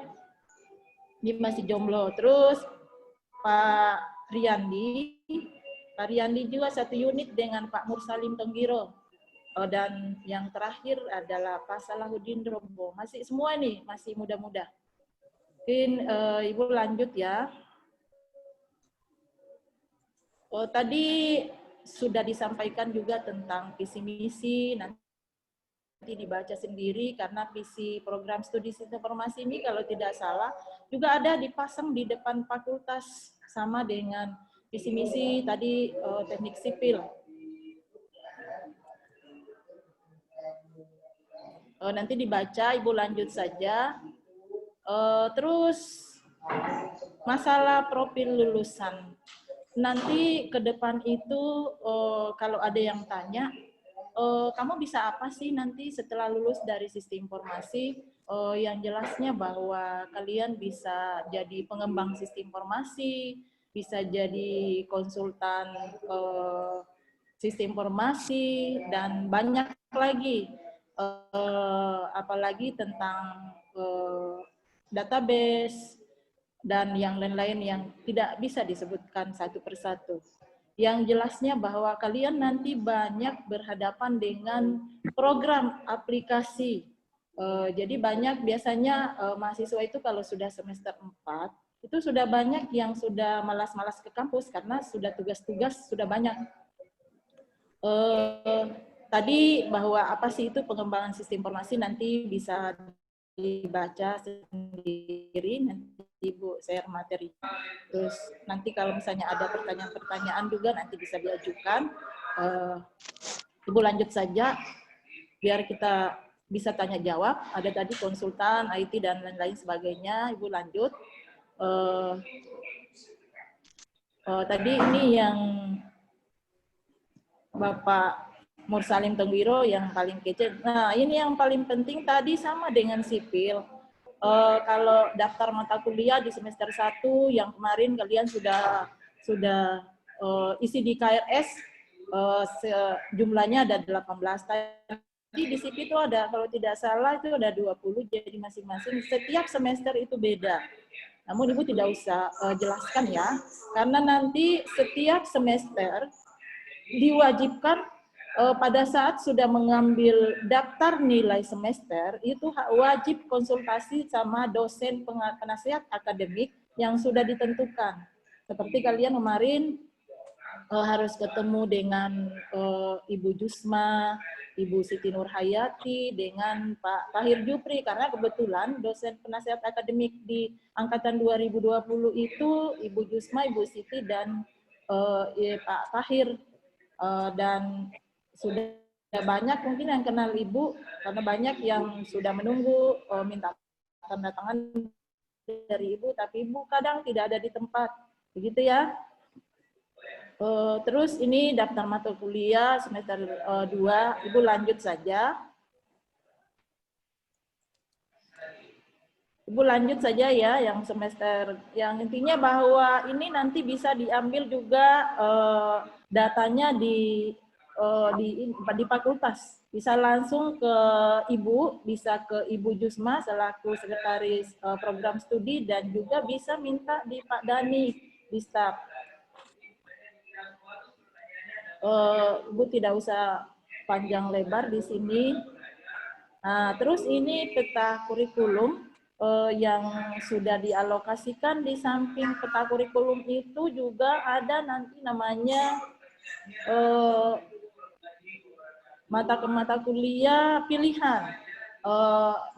Dia masih jomblo. Terus Pak Riyandi juga satu unit dengan Pak Mursalim Tenggiro. Dan yang terakhir adalah Pak Salahuddin Rombo. Masih semua nih, masih muda-muda. Mungkin Ibu lanjut ya. Tadi sudah disampaikan juga tentang visi misi, nanti dibaca sendiri karena visi program studi sistem informasi ini kalau tidak salah juga ada dipasang di depan fakultas sama dengan visi misi tadi teknik sipil. Nanti dibaca, Ibu lanjut saja. Terus masalah profil lulusan. Nanti ke depan itu kalau ada yang tanya, kamu bisa apa sih nanti setelah lulus dari sistem informasi? Yang jelasnya bahwa kalian bisa jadi pengembang sistem informasi, bisa jadi konsultan sistem informasi, dan banyak lagi. Apalagi tentang database dan yang lain-lain yang tidak bisa disebutkan satu persatu. Yang jelasnya bahwa kalian nanti banyak berhadapan dengan program aplikasi. Jadi banyak biasanya mahasiswa itu kalau sudah semester 4, itu sudah banyak yang sudah malas-malas ke kampus karena sudah tugas-tugas sudah banyak. Tadi bahwa apa sih itu pengembangan sistem informasi nanti bisa dibaca sendiri, nanti Ibu share materi. Terus nanti kalau misalnya ada pertanyaan-pertanyaan juga nanti bisa diajukan. Ibu lanjut saja biar kita bisa tanya jawab. Ada tadi konsultan, IT dan lain-lain sebagainya. Ibu lanjut. Tadi ini yang Bapak Mursalim Tenggiro yang paling kece. Nah, ini yang paling penting tadi sama dengan sipil. Kalau daftar mata kuliah di semester 1 yang kemarin kalian sudah isi di KRS, jumlahnya ada 18. Tadi di sipil itu ada, kalau tidak salah itu ada 20, jadi masing-masing setiap semester itu beda. Namun Ibu tidak usah jelaskan ya, karena nanti setiap semester diwajibkan pada saat sudah mengambil daftar nilai semester, itu wajib konsultasi sama dosen penasihat akademik yang sudah ditentukan. Seperti kalian kemarin harus ketemu dengan Ibu Jusma, Ibu Siti Nurhayati, dengan Pak Tahir Jupri, karena kebetulan dosen penasihat akademik di angkatan 2020 itu Ibu Jusma, Ibu Siti, dan Pak Tahir. Dan sudah banyak mungkin yang kenal Ibu, karena banyak yang sudah menunggu minta tanda tangan dari Ibu, tapi Ibu kadang tidak ada di tempat. Begitu ya. Terus ini daftar mata kuliah semester 2, Ibu lanjut saja. Ibu lanjut saja ya, yang semester, yang intinya bahwa ini nanti bisa diambil juga datanya di fakultas. Bisa langsung ke Ibu, bisa ke Ibu Jusma selaku sekretaris program studi, dan juga bisa minta di Pak Dani di staf. Ibu tidak usah panjang lebar di sini. Nah, terus ini peta kurikulum yang sudah dialokasikan. Di samping peta kurikulum itu juga ada nanti namanya mata kuliah pilihan.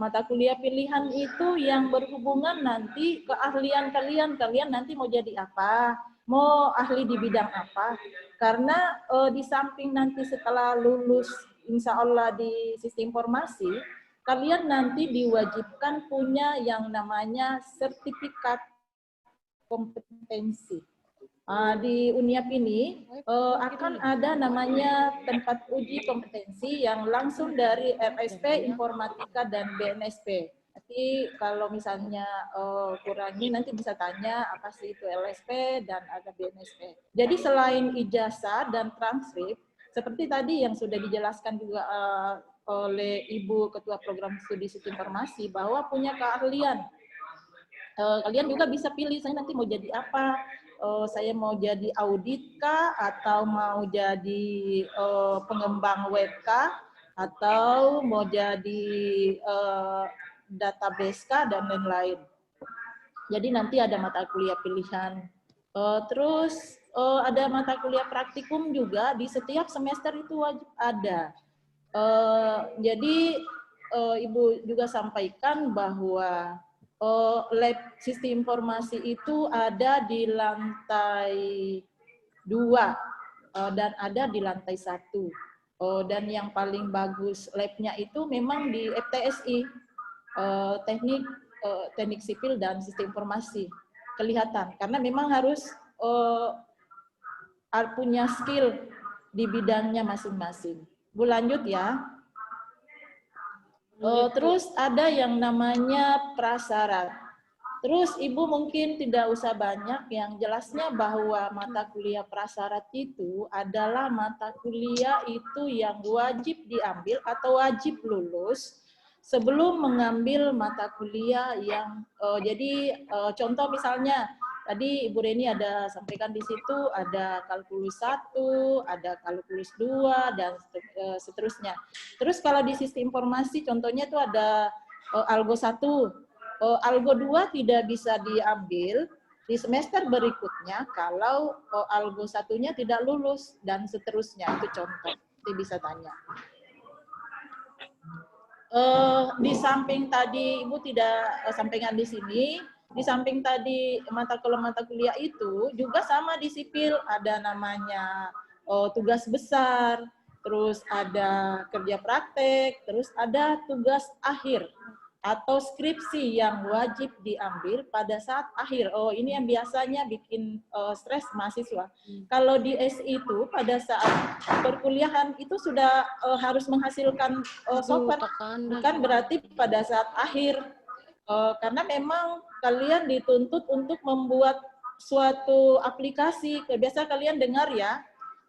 Mata kuliah pilihan itu yang berhubungan nanti keahlian kalian nanti mau jadi apa, mau ahli di bidang apa. Karena di samping nanti setelah lulus insya Allah di sistem informasi, kalian nanti diwajibkan punya yang namanya sertifikat kompetensi. Di Uniap ini akan ada namanya tempat uji kompetensi yang langsung dari LSP, Informatika, dan BNSP. Nanti kalau misalnya kurang ini nanti bisa tanya apa sih itu LSP dan ada BNSP. Jadi selain ijazah dan transkrip, seperti tadi yang sudah dijelaskan juga oleh Ibu Ketua Program Studi Sistem Informasi bahwa punya keahlian. Kalian juga bisa pilih, saya nanti mau jadi apa? Saya mau jadi audit kah? Atau mau jadi pengembang web kah? Atau mau jadi database kah? Dan lain-lain. Jadi nanti ada mata kuliah pilihan. Terus ada mata kuliah praktikum juga, di setiap semester itu wajib ada. Jadi Ibu juga sampaikan bahwa lab sistem informasi itu ada di lantai 2 dan ada di lantai 1. Dan yang paling bagus labnya itu memang di FTSI, teknik sipil dan sistem informasi. Kelihatan, karena memang harus punya skill di bidangnya masing-masing. Bu lanjut ya. Terus ada yang namanya prasyarat. Terus Ibu mungkin tidak usah banyak, yang jelasnya bahwa mata kuliah prasyarat itu adalah mata kuliah itu yang wajib diambil atau wajib lulus sebelum mengambil mata kuliah yang jadi contoh misalnya tadi Ibu Reni ada sampaikan di situ ada kalkulus 1, ada kalkulus 2 dan seterusnya. Terus kalau di sistem informasi contohnya itu ada algo 1, algo 2 tidak bisa diambil di semester berikutnya kalau algo 1-nya tidak lulus dan seterusnya. Itu contoh, nanti bisa tanya. Di samping tadi Ibu tidak sampaikan di sini, di samping tadi mata kuliah itu juga sama di sipil, ada namanya tugas besar, terus ada kerja praktek, terus ada tugas akhir atau skripsi yang wajib diambil pada saat akhir. Ini yang biasanya bikin stres mahasiswa. Kalau di SI itu pada saat perkuliahan itu sudah harus menghasilkan software, bukan berarti pada saat akhir. Karena memang kalian dituntut untuk membuat suatu aplikasi. Biasa kalian dengar ya,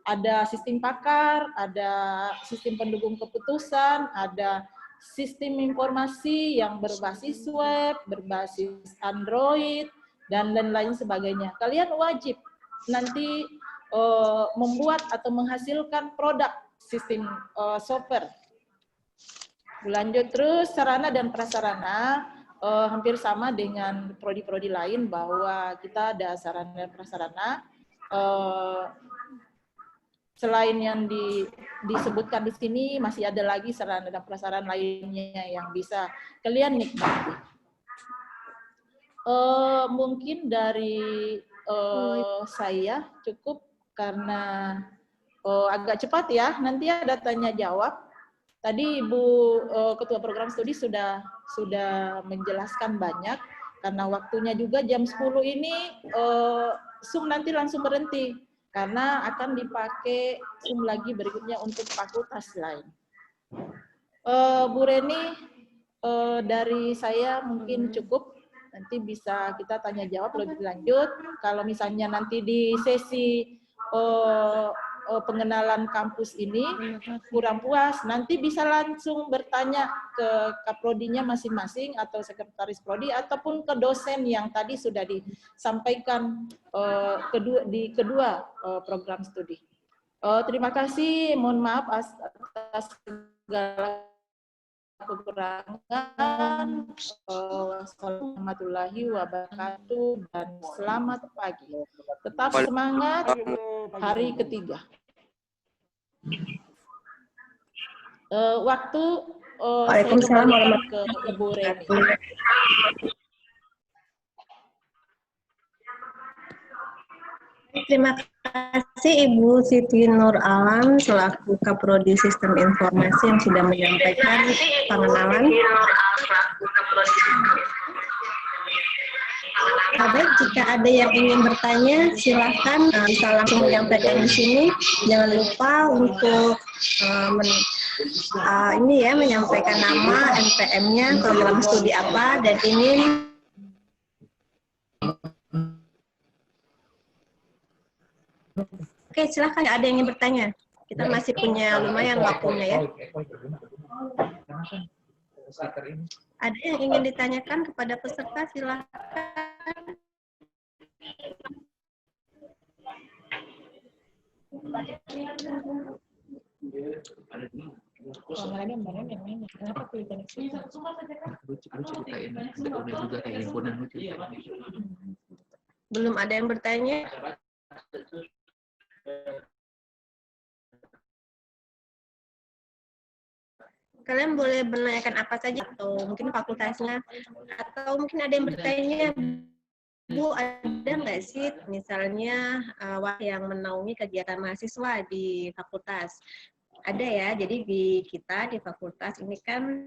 ada sistem pakar, ada sistem pendukung keputusan, ada sistem informasi yang berbasis web, berbasis Android, dan lain sebagainya. Kalian wajib nanti membuat atau menghasilkan produk sistem software. Lanjut terus, sarana dan prasarana. Hampir sama dengan prodi-prodi lain bahwa kita ada sarana dan prasarana. Selain yang disebutkan di sini, masih ada lagi sarana dan prasarana lainnya yang bisa kalian nikmati. Mungkin dari saya cukup karena agak cepat ya. Nanti ada tanya jawab. Tadi Ibu Ketua Program Studi sudah menjelaskan banyak, karena waktunya juga jam 10 ini Zoom nanti langsung berhenti, karena akan dipakai Zoom lagi berikutnya untuk fakultas lain. Bu Reni, dari saya mungkin cukup, nanti bisa kita tanya jawab lebih lanjut. Kalau misalnya nanti di sesi pengenalan kampus ini kurang puas, nanti bisa langsung bertanya ke kaprodinya masing-masing atau sekretaris prodi ataupun ke dosen yang tadi sudah disampaikan di kedua program studi. Terima kasih, mohon maaf atas segala kekurangan. Wassalamualaikum warahmatullahi wabarakatuh dan selamat pagi. Tetap semangat hari ketiga. Waktu saya kembalikan ke Ibu Reni. Terima kasih Ibu Siti Nur Alam selaku Kaprodi Sistem Informasi yang sudah menyampaikan pengenalan. Baik, jika ada yang ingin bertanya, silahkan bisa langsung menyampaikan di sini. Jangan lupa untuk menyampaikan nama, NPM-nya, program studi apa, dan ingin Oke, silahkan. Ada yang ingin bertanya? Kita masih punya lumayan waktunya ya. Ada yang ingin ditanyakan kepada peserta? Silahkan. Belum ada yang bertanya? Kalian boleh menanyakan apa saja, atau mungkin fakultasnya, atau mungkin ada yang bertanya, Bu, ada nggak sih misalnya yang menaungi kegiatan mahasiswa di fakultas? Ada ya, jadi di kita di fakultas ini kan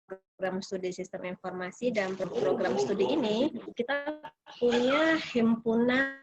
program studi sistem informasi, dan program studi ini kita punya himpunan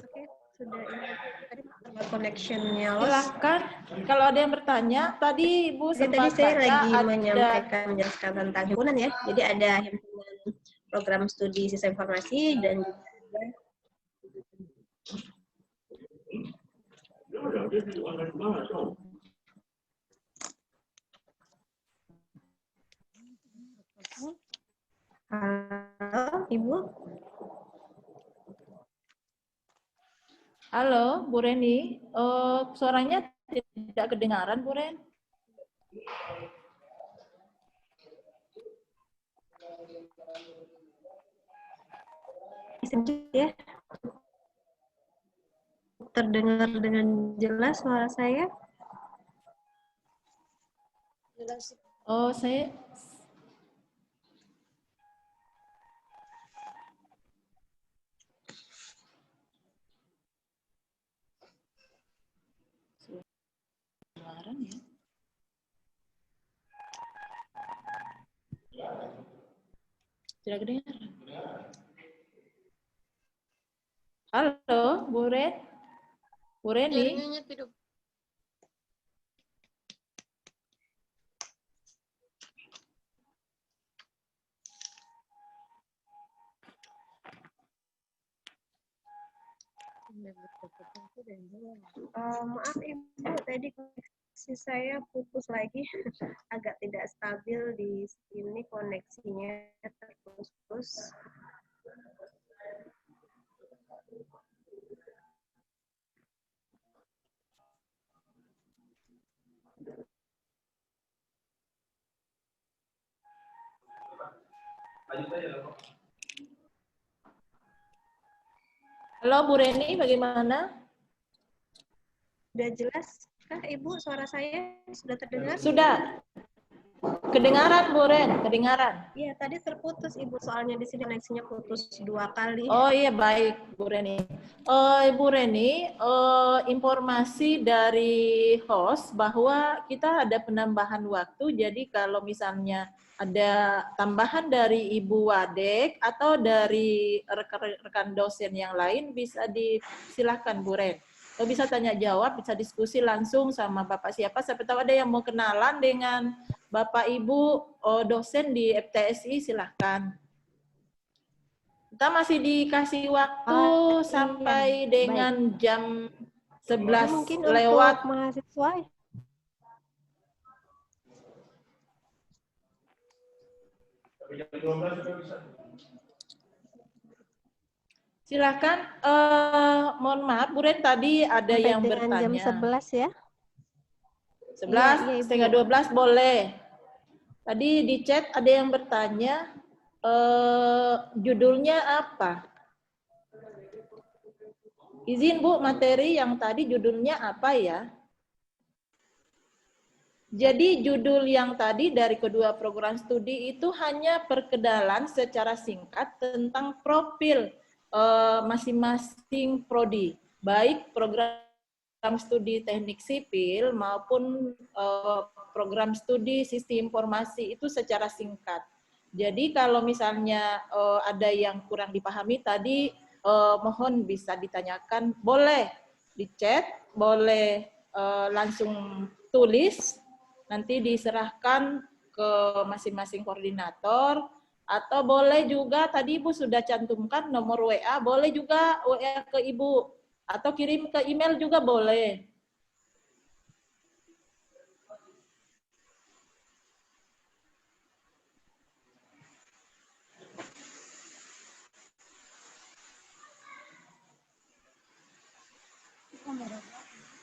Oke, sudah ini tadi connection-nya lost. Silahkan, kalau ada yang bertanya, tadi Ibu Jadi sempat tadi saya baca lagi ada menjelaskan tentang himpunan ya. Jadi ada himpunan program studi sistem informasi dan juga halo, Ibu. Halo, Bu Reni. Suaranya tidak kedengaran, Bu Ren. Ya. Terdengar dengan jelas suara saya? Oh, saya kedengaran ya. Tidak kedengaran. Halo, Bu Ren. Bu Reni. Maaf Ibu, tadi koneksi saya putus lagi, agak tidak stabil di sini, koneksinya terputus. Halo, Bu Reni, bagaimana? Sudah jelas kah Ibu, suara saya sudah terdengar? Sudah. Kedengaran, Bu Ren, kedengaran. Iya, tadi terputus Ibu, soalnya di sini koneksinya putus 2 kali. Oh iya, baik, Bu Reni. Bu Reni, informasi dari host bahwa kita ada penambahan waktu, jadi kalau misalnya ada tambahan dari Ibu Wadek atau dari rekan dosen yang lain, bisa disilahkan Bu Ren. Kalau bisa tanya jawab, bisa diskusi langsung sama Bapak siapa, siapa tahu ada yang mau kenalan dengan Bapak Ibu dosen di FTSI, silahkan. Kita masih dikasih waktu sampai dengan jam 11 mungkin lewat. Untuk mahasiswa. Silakan. Mohon maaf, Bu Ren, tadi ada Sampai yang dengan jam bertanya. 11 ya. 11, Iya, Ibu. setengah 12 boleh. Tadi di chat ada yang bertanya, judulnya apa? Izin Bu, materi yang tadi judulnya apa ya? Jadi judul yang tadi dari kedua program studi itu hanya perkenalan secara singkat tentang profil masing-masing prodi, baik program studi teknik sipil maupun program studi sistem informasi itu secara singkat. Jadi kalau misalnya ada yang kurang dipahami tadi, mohon bisa ditanyakan, boleh di chat, boleh langsung tulis, nanti diserahkan ke masing-masing koordinator, atau boleh juga tadi Ibu sudah cantumkan nomor WA, boleh juga WA ke Ibu, atau kirim ke email juga boleh.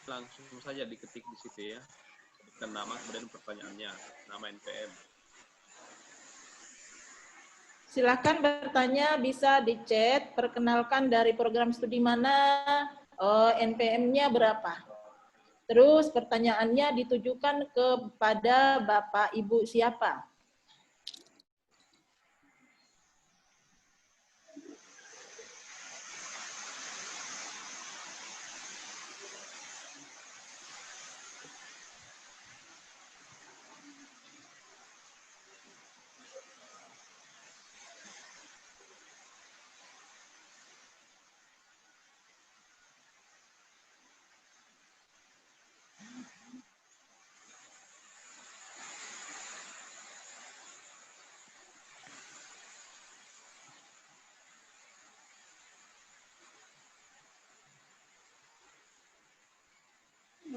Langsung saja diketik di situ ya. Sebutkan nama, kemudian pertanyaannya, nama NPM. Silakan bertanya, bisa di chat, perkenalkan dari program studi mana, NPM-nya berapa. Terus pertanyaannya ditujukan kepada Bapak Ibu siapa.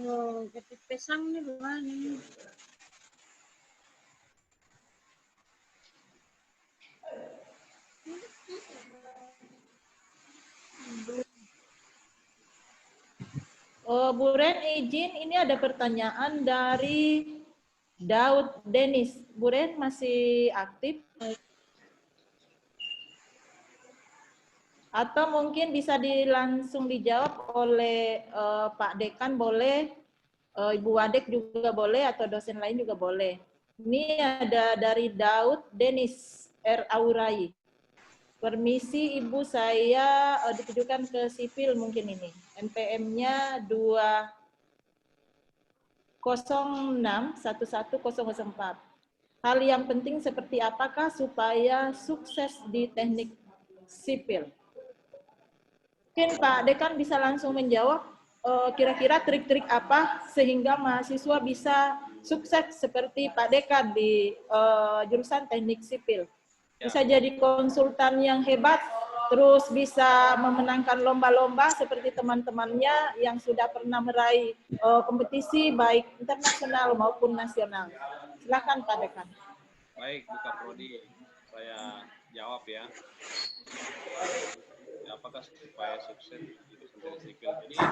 Oh, ketik pesang nih gimana? Bu Ren, izin, ini ada pertanyaan dari Daud Denis. Bu Ren masih aktif? Atau mungkin bisa langsung dijawab oleh Pak Dekan boleh, Ibu Wadek juga boleh, atau dosen lain juga boleh. Ini ada dari Daud Denis R. Aurai. Permisi Ibu, saya ditujukan ke sipil mungkin ini. NPM-nya 206-11004. Hal yang penting seperti apakah supaya sukses di teknik sipil? Mungkin Pak Dekan bisa langsung menjawab kira-kira trik-trik apa sehingga mahasiswa bisa sukses seperti Pak Dekan di jurusan teknik sipil. Bisa jadi konsultan yang hebat, terus bisa memenangkan lomba-lomba seperti teman-temannya yang sudah pernah meraih kompetisi baik internasional maupun nasional. Silakan Pak Dekan. Baik, Buka Prodi, saya jawab ya. Apakah supaya sukses di jurusan teknik sipil? Jadi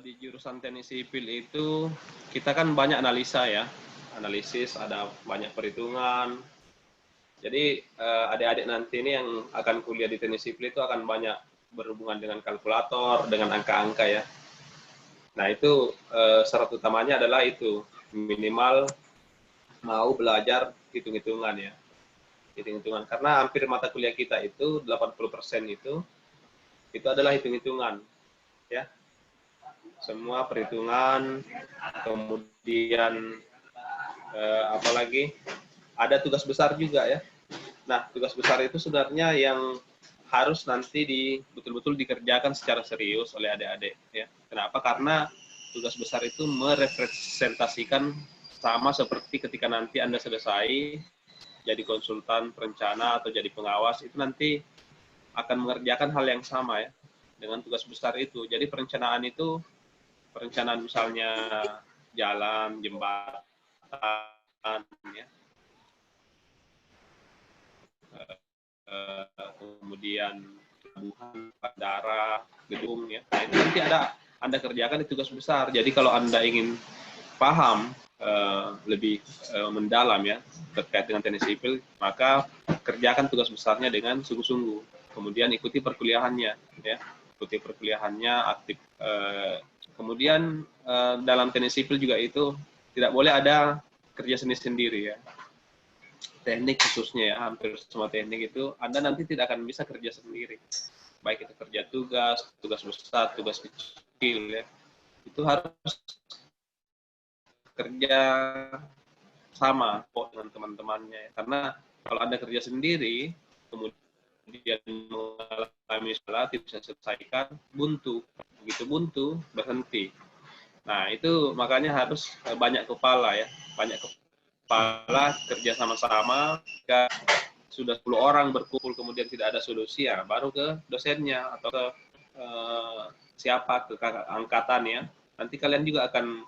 di jurusan teknik sipil itu kita kan banyak analisa ya, analisis, ada banyak perhitungan. Jadi adik-adik nanti ini yang akan kuliah di teknik sipil itu akan banyak berhubungan dengan kalkulator, dengan angka-angka ya. Nah itu syarat utamanya adalah itu, minimal mau belajar hitung-hitungan ya. Hitung-hitungan, karena hampir mata kuliah kita itu 80% itu adalah hitung-hitungan ya. Semua perhitungan, kemudian apalagi ada tugas besar juga ya. Nah, tugas besar itu sebenarnya yang harus nanti betul-betul dikerjakan secara serius oleh adik-adik ya. Kenapa? Karena tugas besar itu merepresentasikan sama seperti ketika nanti Anda selesai jadi konsultan perencana atau jadi pengawas, itu nanti akan mengerjakan hal yang sama ya dengan tugas besar itu. Jadi perencanaan itu, perencanaan misalnya jalan, jembatan ya, kemudian pelabuhan, bandara, gedung ya. Nah, itu nanti Anda kerjakan di tugas besar. Jadi kalau Anda ingin paham lebih mendalam ya terkait dengan teknik sipil, maka kerjakan tugas besarnya dengan sungguh-sungguh. Kemudian ikuti perkuliahannya ya. Ikuti perkuliahannya aktif. Kemudian dalam teknik sipil juga itu tidak boleh ada kerja sendiri-sendiri ya. Teknik khususnya ya, hampir semua teknik itu Anda nanti tidak akan bisa kerja sendiri. Baik itu kerja tugas besar, tugas kecil ya. Itu harus kerja sama kok dengan teman-temannya. Karena kalau Anda kerja sendiri, kemudian mengalami salah, tidak bisa selesaikan, buntu. Begitu buntu, berhenti. Nah, itu makanya harus banyak kepala ya. Banyak kepala kerja sama-sama. Jika sudah 10 orang berkumpul kemudian tidak ada solusi, ya baru ke dosennya atau ke siapa, ke angkatan ya. Nanti kalian juga akan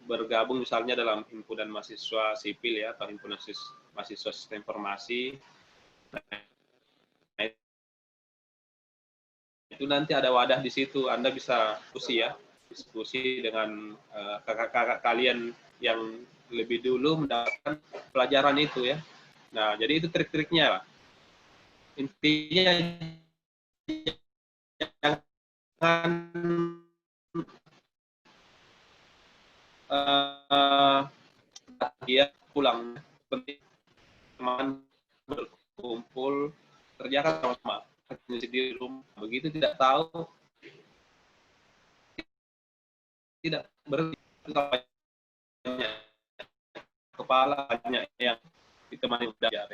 bergabung misalnya dalam himpunan mahasiswa sipil ya, atau himpunan mahasiswa sistem informasi. Nah, itu nanti ada wadah di situ, Anda bisa diskusi dengan kakak-kakak kalian yang lebih dulu mendapatkan pelajaran itu ya. Nah, jadi itu trik-triknya lah. Intinya jangan dia pulang, penting teman berkumpul, kerjakan sama-sama di rumah. Begitu tidak tahu, tidak berhenti, kepala banyak yang ditemani belajar.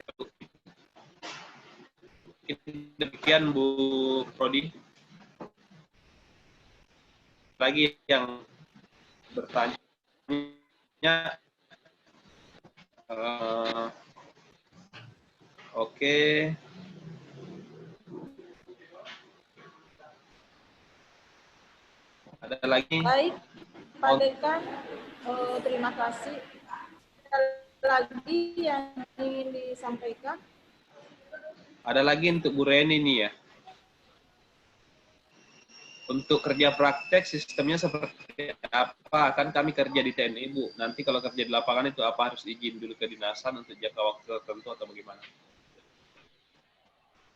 Demikian Bu Prodi. Lagi yang bertanya, oke. Ada lagi? Baik, Pak Dekan, terima kasih. Ada lagi yang ingin disampaikan? Ada lagi untuk Bu Reni nih ya. Untuk kerja praktek sistemnya seperti apa? Kan kami kerja di TNI, Bu. Nanti kalau kerja di lapangan itu apa, harus izin dulu ke dinasan untuk jangka waktu tertentu atau bagaimana?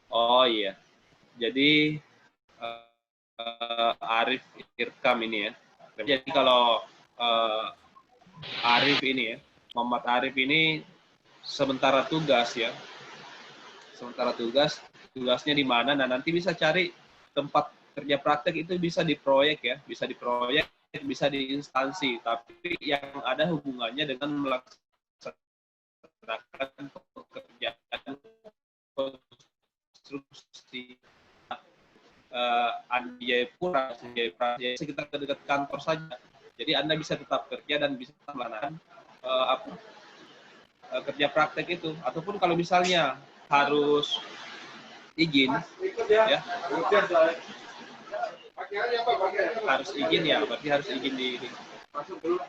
Oh iya. Jadi Arif Irkam ini ya. Jadi kalau Arif ini ya, Muhammad Arif ini sementara tugas ya. Sementara tugasnya di mana? Nah, nanti bisa cari tempat kerja praktek itu, bisa di proyek ya, bisa di proyek, bisa di instansi, tapi yang ada hubungannya dengan melaksanakan pekerjaan konstruksi. Andi Jayapura, sekitar dekat kantor saja. Jadi Anda bisa tetap kerja dan bisa tetap melaksanakan kerja praktek itu. Ataupun kalau misalnya harus izin, ya, harus izin ya, berarti harus izin di masuk dulu.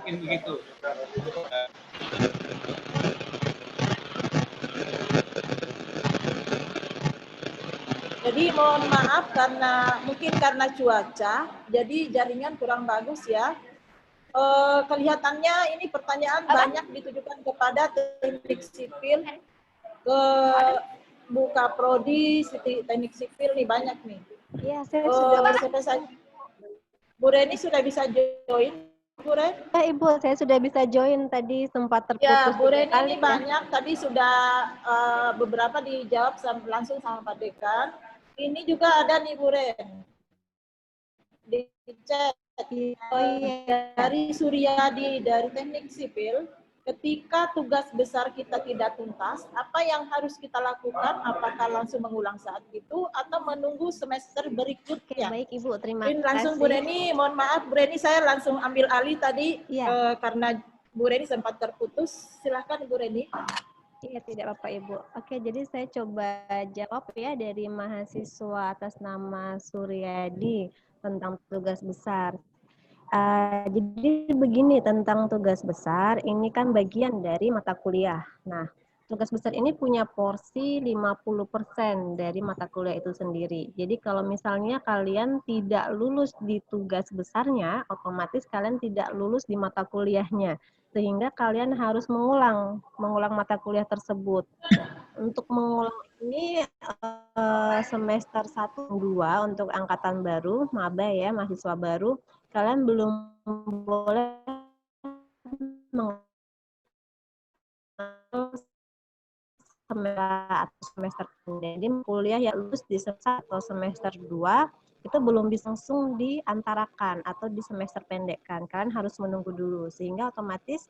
Mungkin begitu. Jadi mohon maaf mungkin karena cuaca, jadi jaringan kurang bagus ya. Kelihatannya ini pertanyaan banyak ditujukan kepada teknik sipil, ke buka prodi, teknik sipil nih banyak nih. Iya, saya sudah Bu Reni sudah bisa join, Bu Reni? Ya, Ibu, saya sudah bisa join, tadi sempat terputus. Ya, Bu Reni ini banyak, tadi sudah beberapa dijawab langsung sama Pak Dekan. Ini juga ada nih Bu Ren, di chat dari Suryadi dari teknik sipil. Ketika tugas besar kita tidak tuntas, apa yang harus kita lakukan? Apakah langsung mengulang saat itu atau menunggu semester berikutnya? Baik Ibu, terima kasih. Langsung Bu Reni, mohon maaf Bu Reni, saya langsung ambil alih tadi karena Bu Reni sempat terputus. Silakan Bu Reni. Iya, tidak Bapak Ibu. Oke, jadi saya coba jawab ya dari mahasiswa atas nama Suryadi tentang tugas besar. Jadi begini tentang tugas besar, ini kan bagian dari mata kuliah. Nah, tugas besar ini punya porsi 50% dari mata kuliah itu sendiri. Jadi kalau misalnya kalian tidak lulus di tugas besarnya, otomatis kalian tidak lulus di mata kuliahnya. Sehingga kalian harus mengulang mata kuliah tersebut. Untuk mengulang ini semester 1 2 untuk angkatan baru, maba ya, mahasiswa baru, kalian belum boleh mengulang semester pendek. Jadi kuliah yang lulus di semester atau semester 2 itu belum bisa langsung diantarakan atau di semester pendek kan. Kalian harus menunggu dulu sehingga otomatis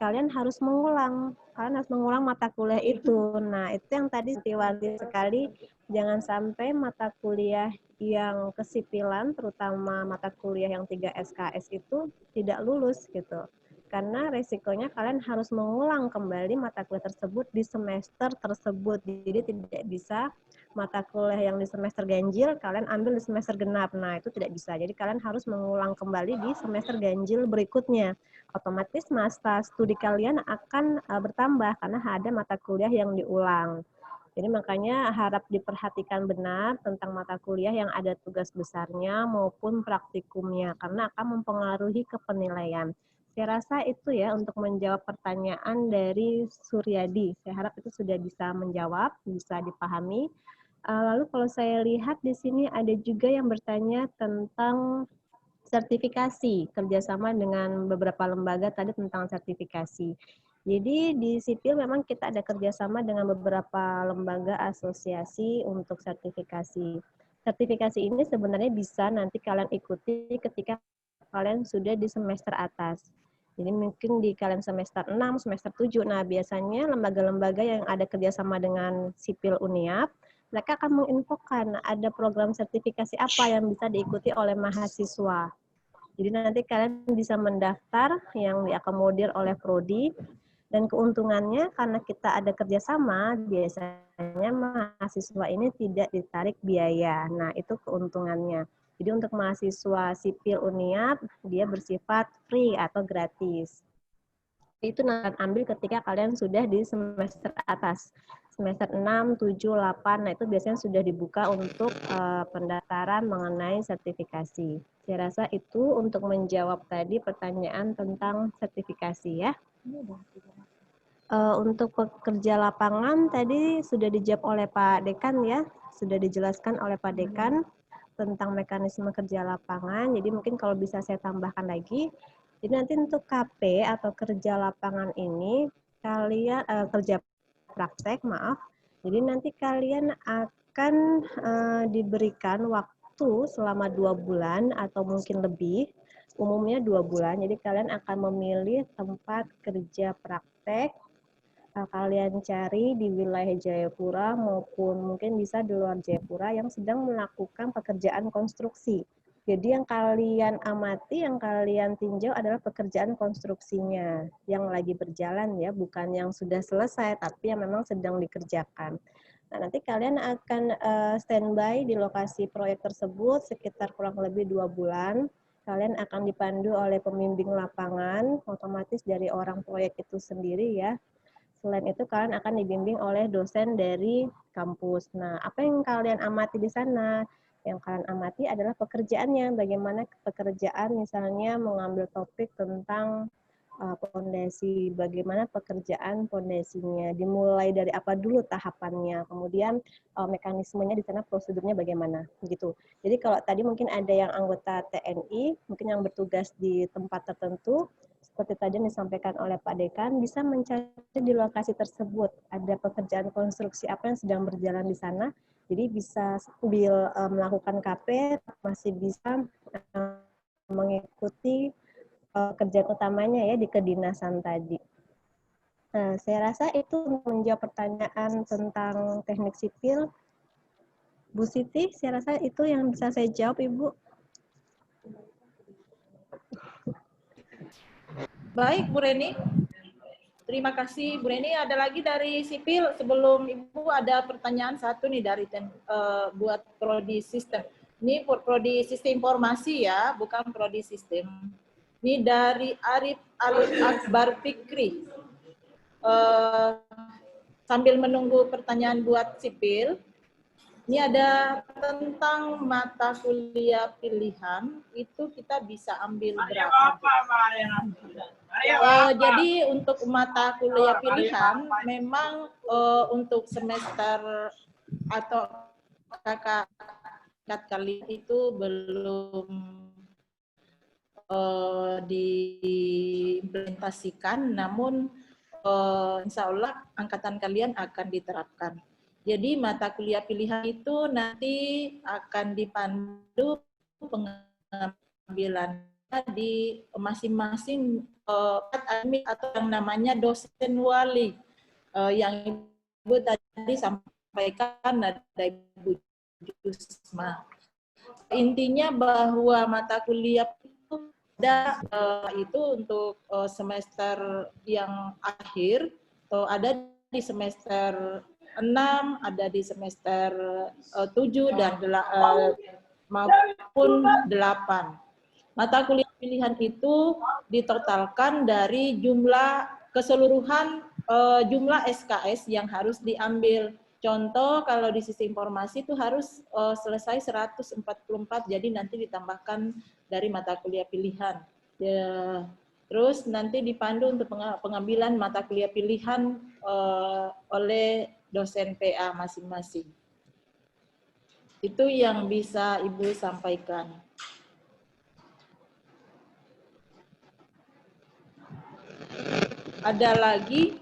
kalian harus mengulang mata kuliah itu. Nah, itu yang tadi wanti sekali, jangan sampai mata kuliah yang kesipilan, terutama mata kuliah yang 3 SKS itu tidak lulus gitu. Karena resikonya kalian harus mengulang kembali mata kuliah tersebut di semester tersebut. Jadi tidak bisa mata kuliah yang di semester ganjil kalian ambil di semester genap. Nah, itu tidak bisa. Jadi kalian harus mengulang kembali di semester ganjil berikutnya. Otomatis masa studi kalian akan bertambah karena ada mata kuliah yang diulang. Jadi makanya harap diperhatikan benar tentang mata kuliah yang ada tugas besarnya maupun praktikumnya karena akan mempengaruhi kepenilaian. Saya rasa itu ya untuk menjawab pertanyaan dari Suryadi. Saya harap itu sudah bisa menjawab, bisa dipahami. Lalu kalau saya lihat di sini ada juga yang bertanya tentang sertifikasi, kerjasama dengan beberapa lembaga tadi tentang sertifikasi. Jadi di sipil memang kita ada kerjasama dengan beberapa lembaga asosiasi untuk sertifikasi. Sertifikasi ini sebenarnya bisa nanti kalian ikuti ketika kalian sudah di semester atas. Jadi mungkin di kalian semester 6, semester 7. Nah, biasanya lembaga-lembaga yang ada kerjasama dengan sipil UNIAP, mereka akan menginfokan ada program sertifikasi apa yang bisa diikuti oleh mahasiswa. Jadi nanti kalian bisa mendaftar yang diakomodir oleh Prodi, dan keuntungannya karena kita ada kerjasama, biasanya mahasiswa ini tidak ditarik biaya. Nah, itu keuntungannya. Jadi untuk mahasiswa sipil UNIAP, dia bersifat free atau gratis. Itu akan ambil ketika kalian sudah di semester atas. Semester 6, 7, 8, nah itu biasanya sudah dibuka untuk pendaftaran mengenai sertifikasi. Saya rasa itu untuk menjawab tadi pertanyaan tentang sertifikasi ya. Untuk pekerja lapangan tadi sudah dijawab oleh Pak Dekan ya, sudah dijelaskan oleh Pak Dekan tentang mekanisme kerja lapangan. Jadi mungkin kalau bisa saya tambahkan lagi, jadi nanti untuk KP atau kerja lapangan ini kalian kerja praktek, maaf. Jadi nanti kalian akan diberikan waktu selama 2 bulan atau mungkin lebih, umumnya 2 bulan. Jadi kalian akan memilih tempat kerja praktek. Kalian cari di wilayah Jayapura maupun mungkin bisa di luar Jayapura yang sedang melakukan pekerjaan konstruksi. Jadi yang kalian amati, yang kalian tinjau adalah pekerjaan konstruksinya yang lagi berjalan ya, bukan yang sudah selesai tapi yang memang sedang dikerjakan. Nah, nanti kalian akan standby di lokasi proyek tersebut sekitar kurang lebih 2 bulan. Kalian akan dipandu oleh pembimbing lapangan, otomatis dari orang proyek itu sendiri ya. Selain itu, kalian akan dibimbing oleh dosen dari kampus. Nah, apa yang kalian amati di sana? Yang kalian amati adalah pekerjaannya. Bagaimana pekerjaan misalnya mengambil topik tentang pondasi, bagaimana pekerjaan pondasinya, dimulai dari apa dulu tahapannya, kemudian mekanismenya di sana prosedurnya bagaimana, begitu. Jadi kalau tadi mungkin ada yang anggota TNI, mungkin yang bertugas di tempat tertentu, seperti tadi yang disampaikan oleh Pak Dekan, bisa mencari di lokasi tersebut ada pekerjaan konstruksi apa yang sedang berjalan di sana. Jadi bisa sambil melakukan KP, masih bisa mengikuti kerjaan utamanya ya di kedinasan tadi. Nah, saya rasa itu menjawab pertanyaan tentang teknik sipil. Bu Siti, saya rasa itu yang bisa saya jawab, Ibu. Baik, Bu Reni. Terima kasih Bu Reni. Ada lagi dari sipil sebelum Ibu ada pertanyaan satu nih dari buat prodi sistem. Ini prodi sistem informasi ya, bukan prodi sistem. Ini dari Arif Akbar Fikri. Sambil menunggu pertanyaan buat sipil, ini ada tentang mata kuliah pilihan, itu kita bisa ambil berapa? Jadi untuk mata kuliah pilihan, memang untuk semester atau kakak kalian itu belum diimplementasikan, namun insya Allah angkatan kalian akan diterapkan. Jadi mata kuliah pilihan itu nanti akan dipandu pengambilannya di masing-masing admin atau yang namanya dosen wali. Yang Ibu tadi sampaikan ada Ibu Jusma. Intinya bahwa mata kuliah itu ada itu untuk semester yang akhir, atau ada di semester 6, ada di semester 7 dan maupun 8. Mata kuliah pilihan itu ditotalkan dari jumlah keseluruhan jumlah SKS yang harus diambil. Contoh kalau di sistem informasi itu harus selesai 144, jadi nanti ditambahkan dari mata kuliah pilihan. Terus nanti dipandu untuk pengambilan mata kuliah pilihan oleh dosen PA masing-masing. Itu yang bisa Ibu sampaikan. Ada lagi?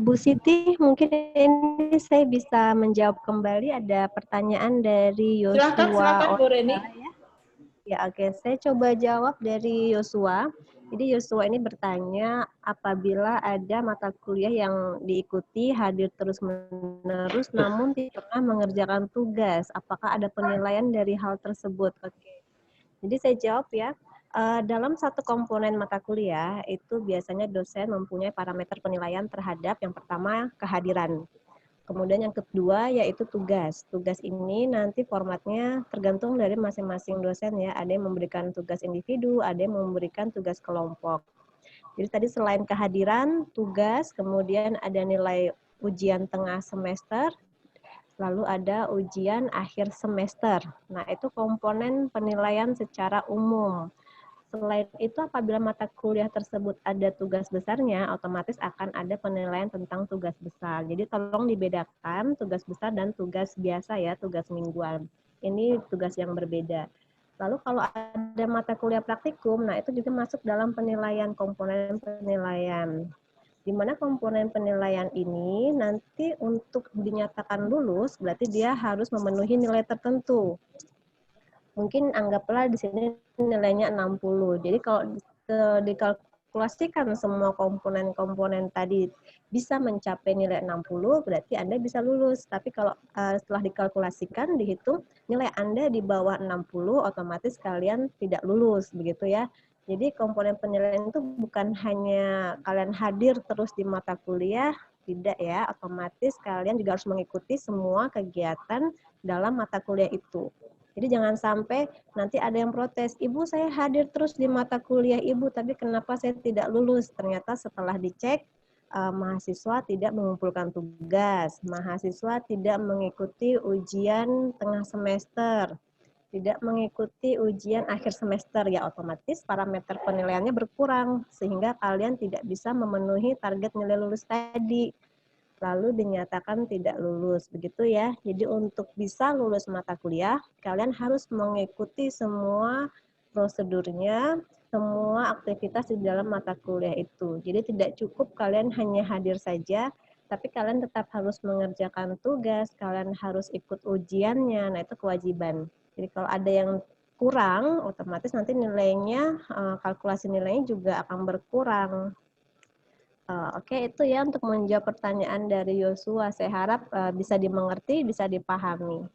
Bu Siti, mungkin ini saya bisa menjawab kembali. Ada pertanyaan dari Yosua. Silakan Bu Reni. Ya, oke. Saya coba jawab dari Yosua. Jadi Yosua ini bertanya, apabila ada mata kuliah yang diikuti hadir terus-menerus namun tidak pernah mengerjakan tugas, apakah ada penilaian dari hal tersebut? Oke. Jadi saya jawab ya. Dalam satu komponen mata kuliah itu biasanya dosen mempunyai parameter penilaian terhadap yang pertama kehadiran. Kemudian yang kedua yaitu tugas. Tugas ini nanti formatnya tergantung dari masing-masing dosen ya. Ada yang memberikan tugas individu, ada yang memberikan tugas kelompok. Jadi tadi selain kehadiran, tugas, kemudian ada nilai ujian tengah semester, lalu ada ujian akhir semester. Nah, itu komponen penilaian secara umum. Selain itu, apabila mata kuliah tersebut ada tugas besarnya, otomatis akan ada penilaian tentang tugas besar. Jadi tolong dibedakan tugas besar dan tugas biasa ya, tugas mingguan. Ini tugas yang berbeda. Lalu kalau ada mata kuliah praktikum, nah itu juga masuk dalam penilaian, komponen penilaian. Di mana komponen penilaian ini nanti untuk dinyatakan lulus, berarti dia harus memenuhi nilai tertentu. Mungkin anggaplah di sini nilainya 60. Jadi kalau dikalkulasikan semua komponen-komponen tadi bisa mencapai nilai 60, berarti Anda bisa lulus. Tapi kalau setelah dikalkulasikan, dihitung nilai Anda di bawah 60, otomatis kalian tidak lulus, begitu ya. Jadi komponen penilaian itu bukan hanya kalian hadir terus di mata kuliah, tidak ya, otomatis kalian juga harus mengikuti semua kegiatan dalam mata kuliah itu. Jadi jangan sampai nanti ada yang protes, Ibu saya hadir terus di mata kuliah Ibu, tapi kenapa saya tidak lulus? Ternyata setelah dicek, mahasiswa tidak mengumpulkan tugas, mahasiswa tidak mengikuti ujian tengah semester, tidak mengikuti ujian akhir semester, ya otomatis parameter penilaiannya berkurang, sehingga kalian tidak bisa memenuhi target nilai lulus tadi. Lalu dinyatakan tidak lulus, begitu ya. Jadi untuk bisa lulus mata kuliah, kalian harus mengikuti semua prosedurnya, semua aktivitas di dalam mata kuliah itu. Jadi tidak cukup kalian hanya hadir saja, tapi kalian tetap harus mengerjakan tugas, kalian harus ikut ujiannya, nah itu kewajiban. Jadi kalau ada yang kurang, otomatis nanti nilainya, kalkulasi nilainya juga akan berkurang. Oke, itu ya untuk menjawab pertanyaan dari Yosua. Saya harap bisa dimengerti, bisa dipahami.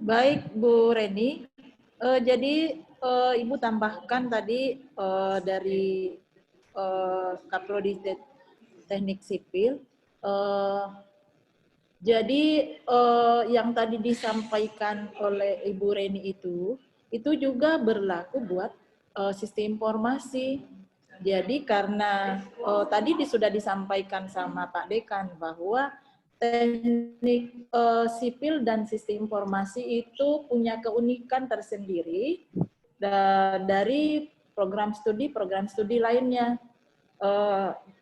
Baik, Bu Reni. Jadi Ibu tambahkan tadi dari Kaprodi Teknik Sipil. Jadi yang tadi disampaikan oleh Ibu Reni itu juga berlaku buat sistem informasi. Jadi karena tadi sudah disampaikan sama Pak Dekan bahwa teknik sipil dan sistem informasi itu punya keunikan tersendiri dari program studi lainnya.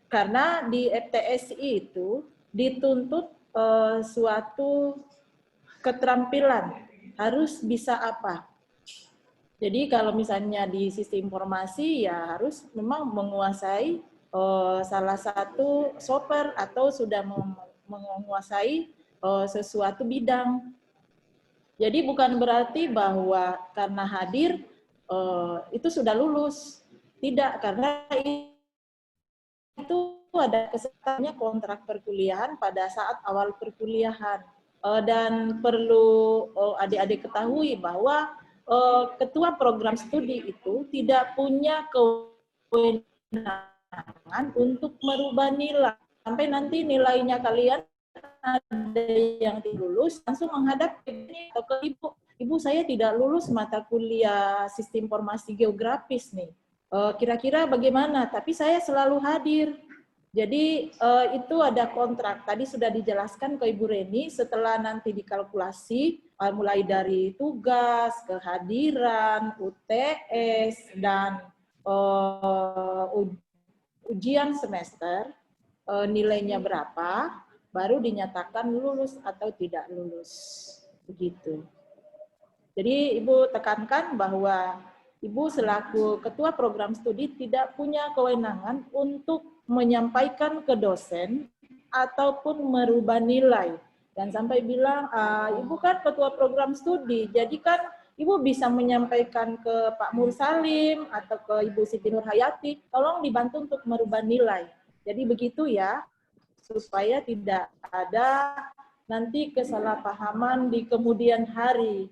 Karena di FTSI itu dituntut suatu keterampilan, harus bisa apa. Jadi kalau misalnya di sistem informasi ya harus memang menguasai salah satu software atau sudah menguasai sesuatu bidang. Jadi bukan berarti bahwa karena hadir itu sudah lulus. Tidak, karena itu ada kesempatannya kontrak perkuliahan pada saat awal perkuliahan. Dan perlu adik-adik ketahui bahwa ketua program studi itu tidak punya kewenangan untuk merubah nilai. Sampai nanti nilainya kalian ada yang lulus, langsung menghadap ke ini atau ke ibu. Ibu, saya tidak lulus mata kuliah sistem informasi geografis nih. Kira-kira bagaimana? Tapi saya selalu hadir. Jadi itu ada kontrak. Tadi sudah dijelaskan ke Ibu Reni, setelah nanti dikalkulasi, mulai dari tugas, kehadiran, UTS, dan ujian semester, nilainya berapa, baru dinyatakan lulus atau tidak lulus. Begitu. Jadi Ibu tekankan bahwa Ibu selaku ketua program studi tidak punya kewenangan untuk menyampaikan ke dosen ataupun merubah nilai. Dan sampai bilang, Ibu kan ketua program studi, jadi kan Ibu bisa menyampaikan ke Pak Mursalim atau ke Ibu Siti Nurhayati, tolong dibantu untuk merubah nilai. Jadi begitu ya, supaya tidak ada nanti kesalahpahaman di kemudian hari.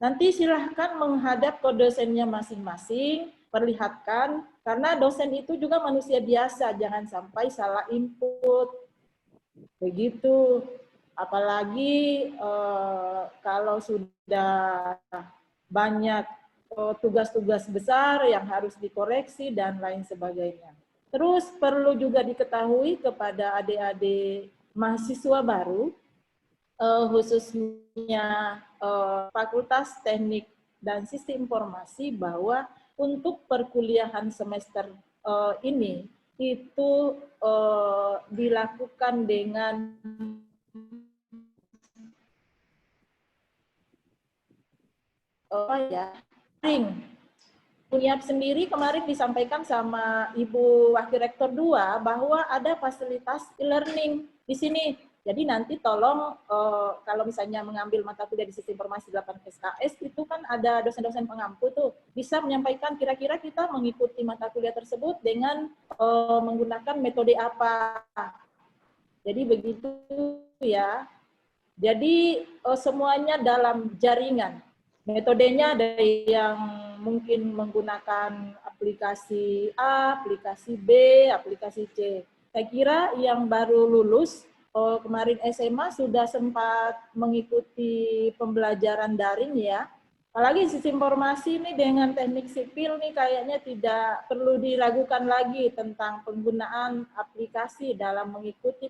Nanti silahkan menghadap ke dosennya masing-masing, perlihatkan, karena dosen itu juga manusia biasa, jangan sampai salah input. Begitu. Apalagi kalau sudah banyak tugas-tugas besar yang harus dikoreksi dan lain sebagainya. Terus perlu juga diketahui kepada adik-adik mahasiswa baru, khususnya Fakultas Teknik dan Sistem Informasi, bahwa untuk perkuliahan semester ini itu dilakukan dengan Uniap sendiri kemarin disampaikan sama Ibu Wakil Rektor 2 bahwa ada fasilitas e-learning di sini. Jadi nanti tolong kalau misalnya mengambil mata kuliah di Sistem Informasi 8 SKS itu kan ada dosen-dosen pengampu tuh, bisa menyampaikan kira-kira kita mengikuti mata kuliah tersebut dengan menggunakan metode apa. Jadi begitu ya. Jadi semuanya dalam jaringan. Metodenya ada yang mungkin menggunakan aplikasi A, aplikasi B, aplikasi C. Saya kira yang baru lulus kemarin SMA sudah sempat mengikuti pembelajaran daring ya. Apalagi sistem informasi ini dengan teknik sipil nih kayaknya tidak perlu diragukan lagi tentang penggunaan aplikasi dalam mengikuti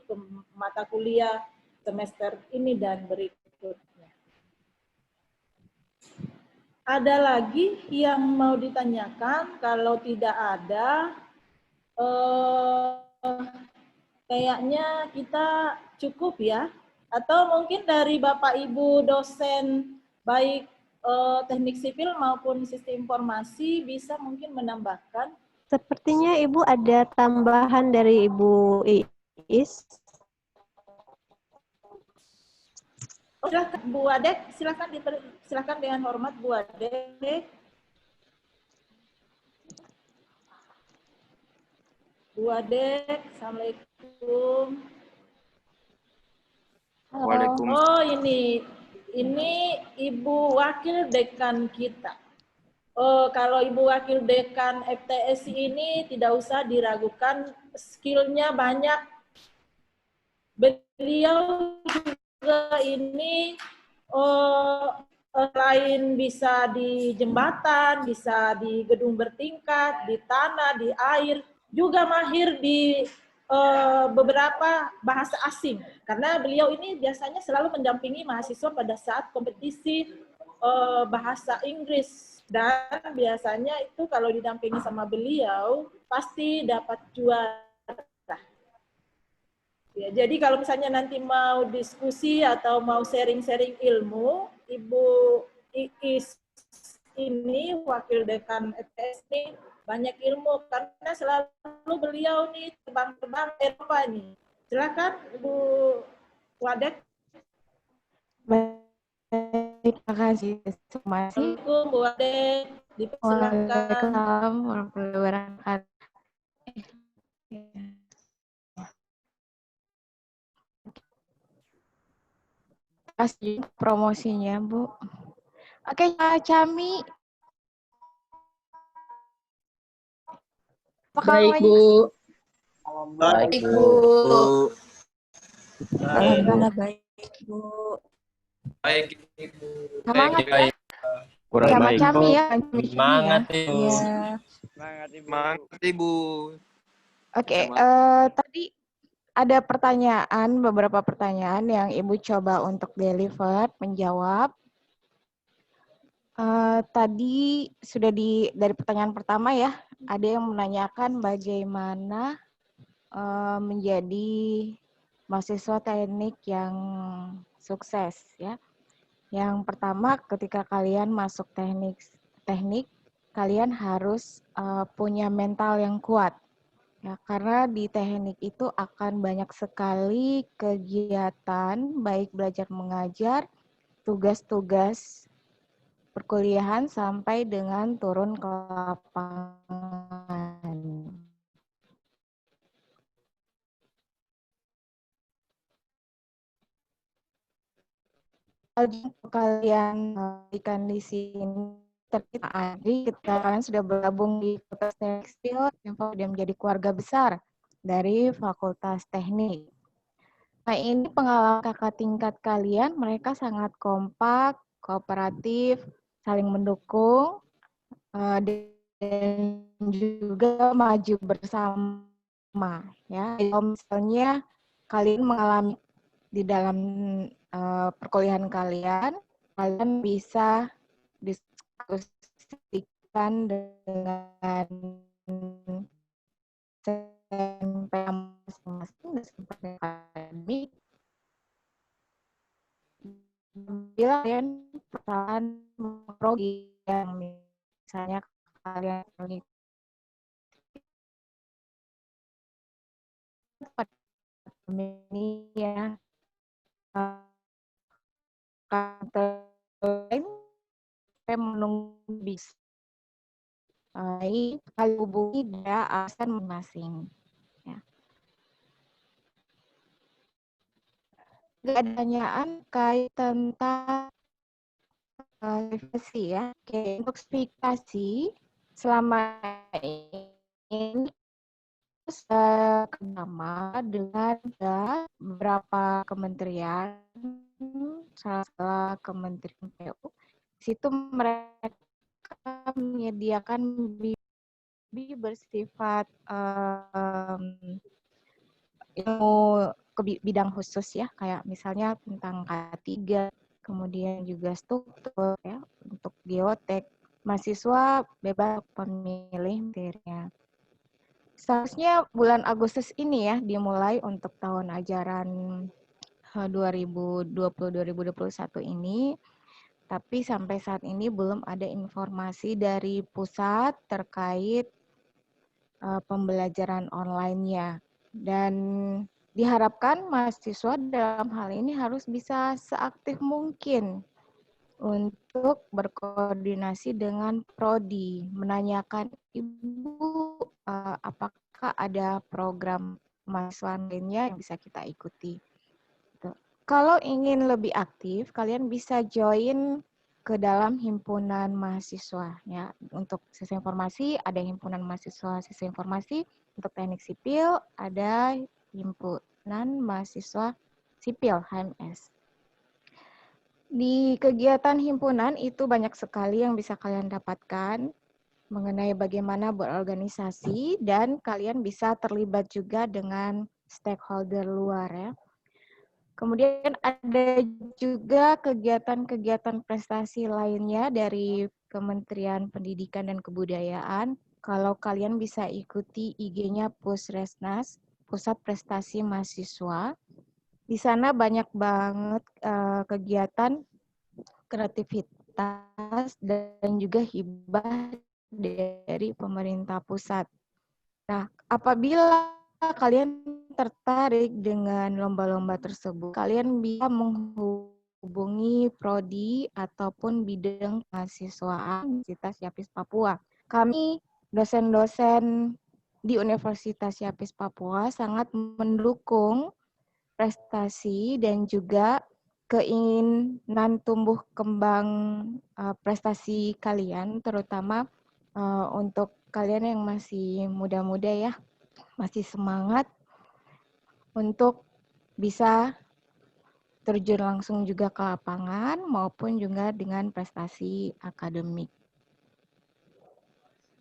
mata kuliah semester ini dan berikutnya. Ada lagi yang mau ditanyakan? Kalau tidak ada, kayaknya kita cukup ya. Atau mungkin dari Bapak Ibu dosen baik teknik sipil maupun sistem informasi bisa mungkin menambahkan. Sepertinya Ibu ada tambahan dari Ibu Iis. Silakan Bu Adek, silakan dengan hormat Bu Adek. Bu Adek, Assalamualaikum. Waalaikumsalam. Oh ini Ibu Wakil Dekan kita. Oh, kalau Ibu Wakil Dekan FTSI ini tidak usah diragukan, skillnya banyak. Beliau juga ini selain bisa di jembatan, bisa di gedung bertingkat, di tanah, di air, juga mahir di beberapa bahasa asing. Karena beliau ini biasanya selalu mendampingi mahasiswa pada saat kompetisi bahasa Inggris. Dan biasanya itu kalau didampingi sama beliau, pasti dapat juara. Ya, jadi kalau misalnya nanti mau diskusi atau mau sharing-sharing ilmu, Ibu Iis ini wakil dekan FTS ini banyak ilmu karena selalu beliau nih terbang-terbang Eropa nih. Silakan Ibu Wadek. Baik, terima kasih. Assalamualaikum Bu Wadek. Dipersilakan. Waalaikumsalam warahmatullahi wabarakatuh. Kasih promosinya, Bu. Oke, Cami. Baik, Bu. Baik, Bu. Alhamdulillah baik, Bu. Baik, Ibu. Semangat ya. Kurang Sama baik. Cami ya. Semangat, Ibu. Ya. Semangat, Ibu. Oke, tadi ada beberapa pertanyaan yang Ibu coba untuk deliver, menjawab. Tadi sudah dari pertanyaan pertama ya, ada yang menanyakan bagaimana menjadi mahasiswa teknik yang sukses ya. Yang pertama, ketika kalian masuk teknik kalian harus punya mental yang kuat. Ya, karena di teknik itu akan banyak sekali kegiatan, baik belajar mengajar, tugas-tugas perkuliahan, sampai dengan turun ke lapangan. Kalian berikan di sini terkait Adri, ketika kalian sudah bergabung di Fakultas Tekstil, yang sudah menjadi keluarga besar dari Fakultas Teknik. Nah, ini pengalaman kakak tingkat kalian, mereka sangat kompak, kooperatif, saling mendukung, dan juga maju bersama. Ya, kalau misalnya kalian mengalami di dalam perkuliahan kalian bisa diskusikan dengan SMP masing-masing, SMP akademik. Bila kalian persoalan grogi yang misalnya kalian ini ya, saya menunggu bis. Kali hubungi dia alasan masing. Ya. Ada pertanyaan kait tentang privasi ya. Oke, untuk spesifikasi selama ini kerjasama dengan beberapa kementerian, salah kementerian PU. Situ mereka menyediakan bersifat ilmu bidang khusus ya, kayak misalnya tentang K3, kemudian juga struktur ya, untuk geotek. Mahasiswa bebas memilih materinya. Seharusnya bulan Agustus ini ya dimulai untuk tahun ajaran 2020-2021 ini. Tapi sampai saat ini belum ada informasi dari pusat terkait pembelajaran online-nya. Dan diharapkan mahasiswa dalam hal ini harus bisa seaktif mungkin untuk berkoordinasi dengan prodi, menanyakan Ibu apakah ada program mahasiswa lainnya yang bisa kita ikuti. Gitu. Kalau ingin lebih aktif, kalian bisa join ke dalam himpunan mahasiswa ya. Untuk sisi informasi ada himpunan mahasiswa sisi informasi, untuk teknik sipil ada himpunan mahasiswa sipil HMS. Di kegiatan himpunan itu banyak sekali yang bisa kalian dapatkan mengenai bagaimana berorganisasi, dan kalian bisa terlibat juga dengan stakeholder luar ya. Kemudian ada juga kegiatan-kegiatan prestasi lainnya dari Kementerian Pendidikan dan Kebudayaan. Kalau kalian bisa ikuti IG-nya Pusresnas, Pusat Prestasi Mahasiswa. Di sana banyak banget kegiatan kreativitas dan juga hibah dari pemerintah pusat. Nah, apabila kalian tertarik dengan lomba-lomba tersebut, kalian bisa menghubungi prodi ataupun bidang mahasiswaan Universitas Yapis Papua. Kami dosen-dosen di Universitas Yapis Papua sangat mendukung prestasi dan juga keinginan tumbuh kembang prestasi kalian, terutama untuk kalian yang masih muda-muda ya, masih semangat untuk bisa terjun langsung juga ke lapangan maupun juga dengan prestasi akademik.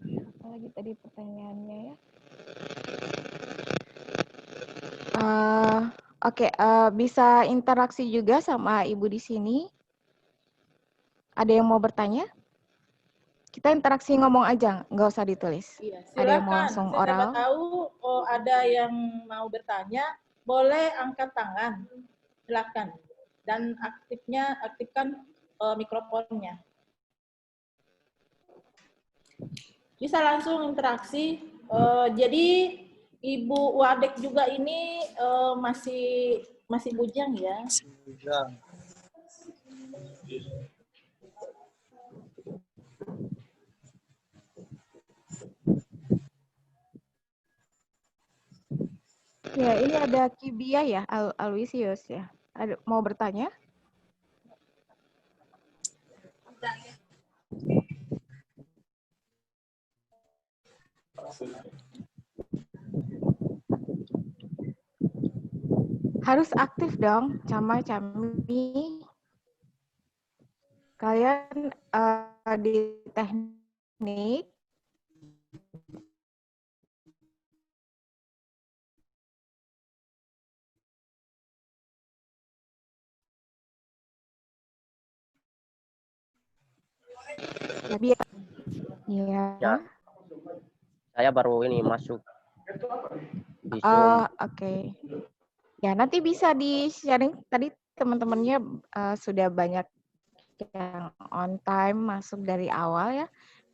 Apalagi tadi pertanyaannya ya? Oke, bisa interaksi juga sama Ibu di sini. Ada yang mau bertanya? Kita interaksi ngomong aja, nggak usah ditulis. Iya, Ada yang mau silakan. langsung Siapa oral? tahu ada yang mau bertanya, boleh angkat tangan. Silakan. Dan aktifkan mikrofonnya. Bisa langsung interaksi. Jadi Ibu Wadek juga ini masih bujang ya? Ya, ini ada Kibia ya, Aloysius ya. Ada, mau bertanya? Harus aktif dong, Cama-Cami. Kalian di teknik ya. Ya, saya baru ini masuk di Zoom. Oke. Ya, nanti bisa di-sharing. Tadi teman-temannya sudah banyak yang on time masuk dari awal ya.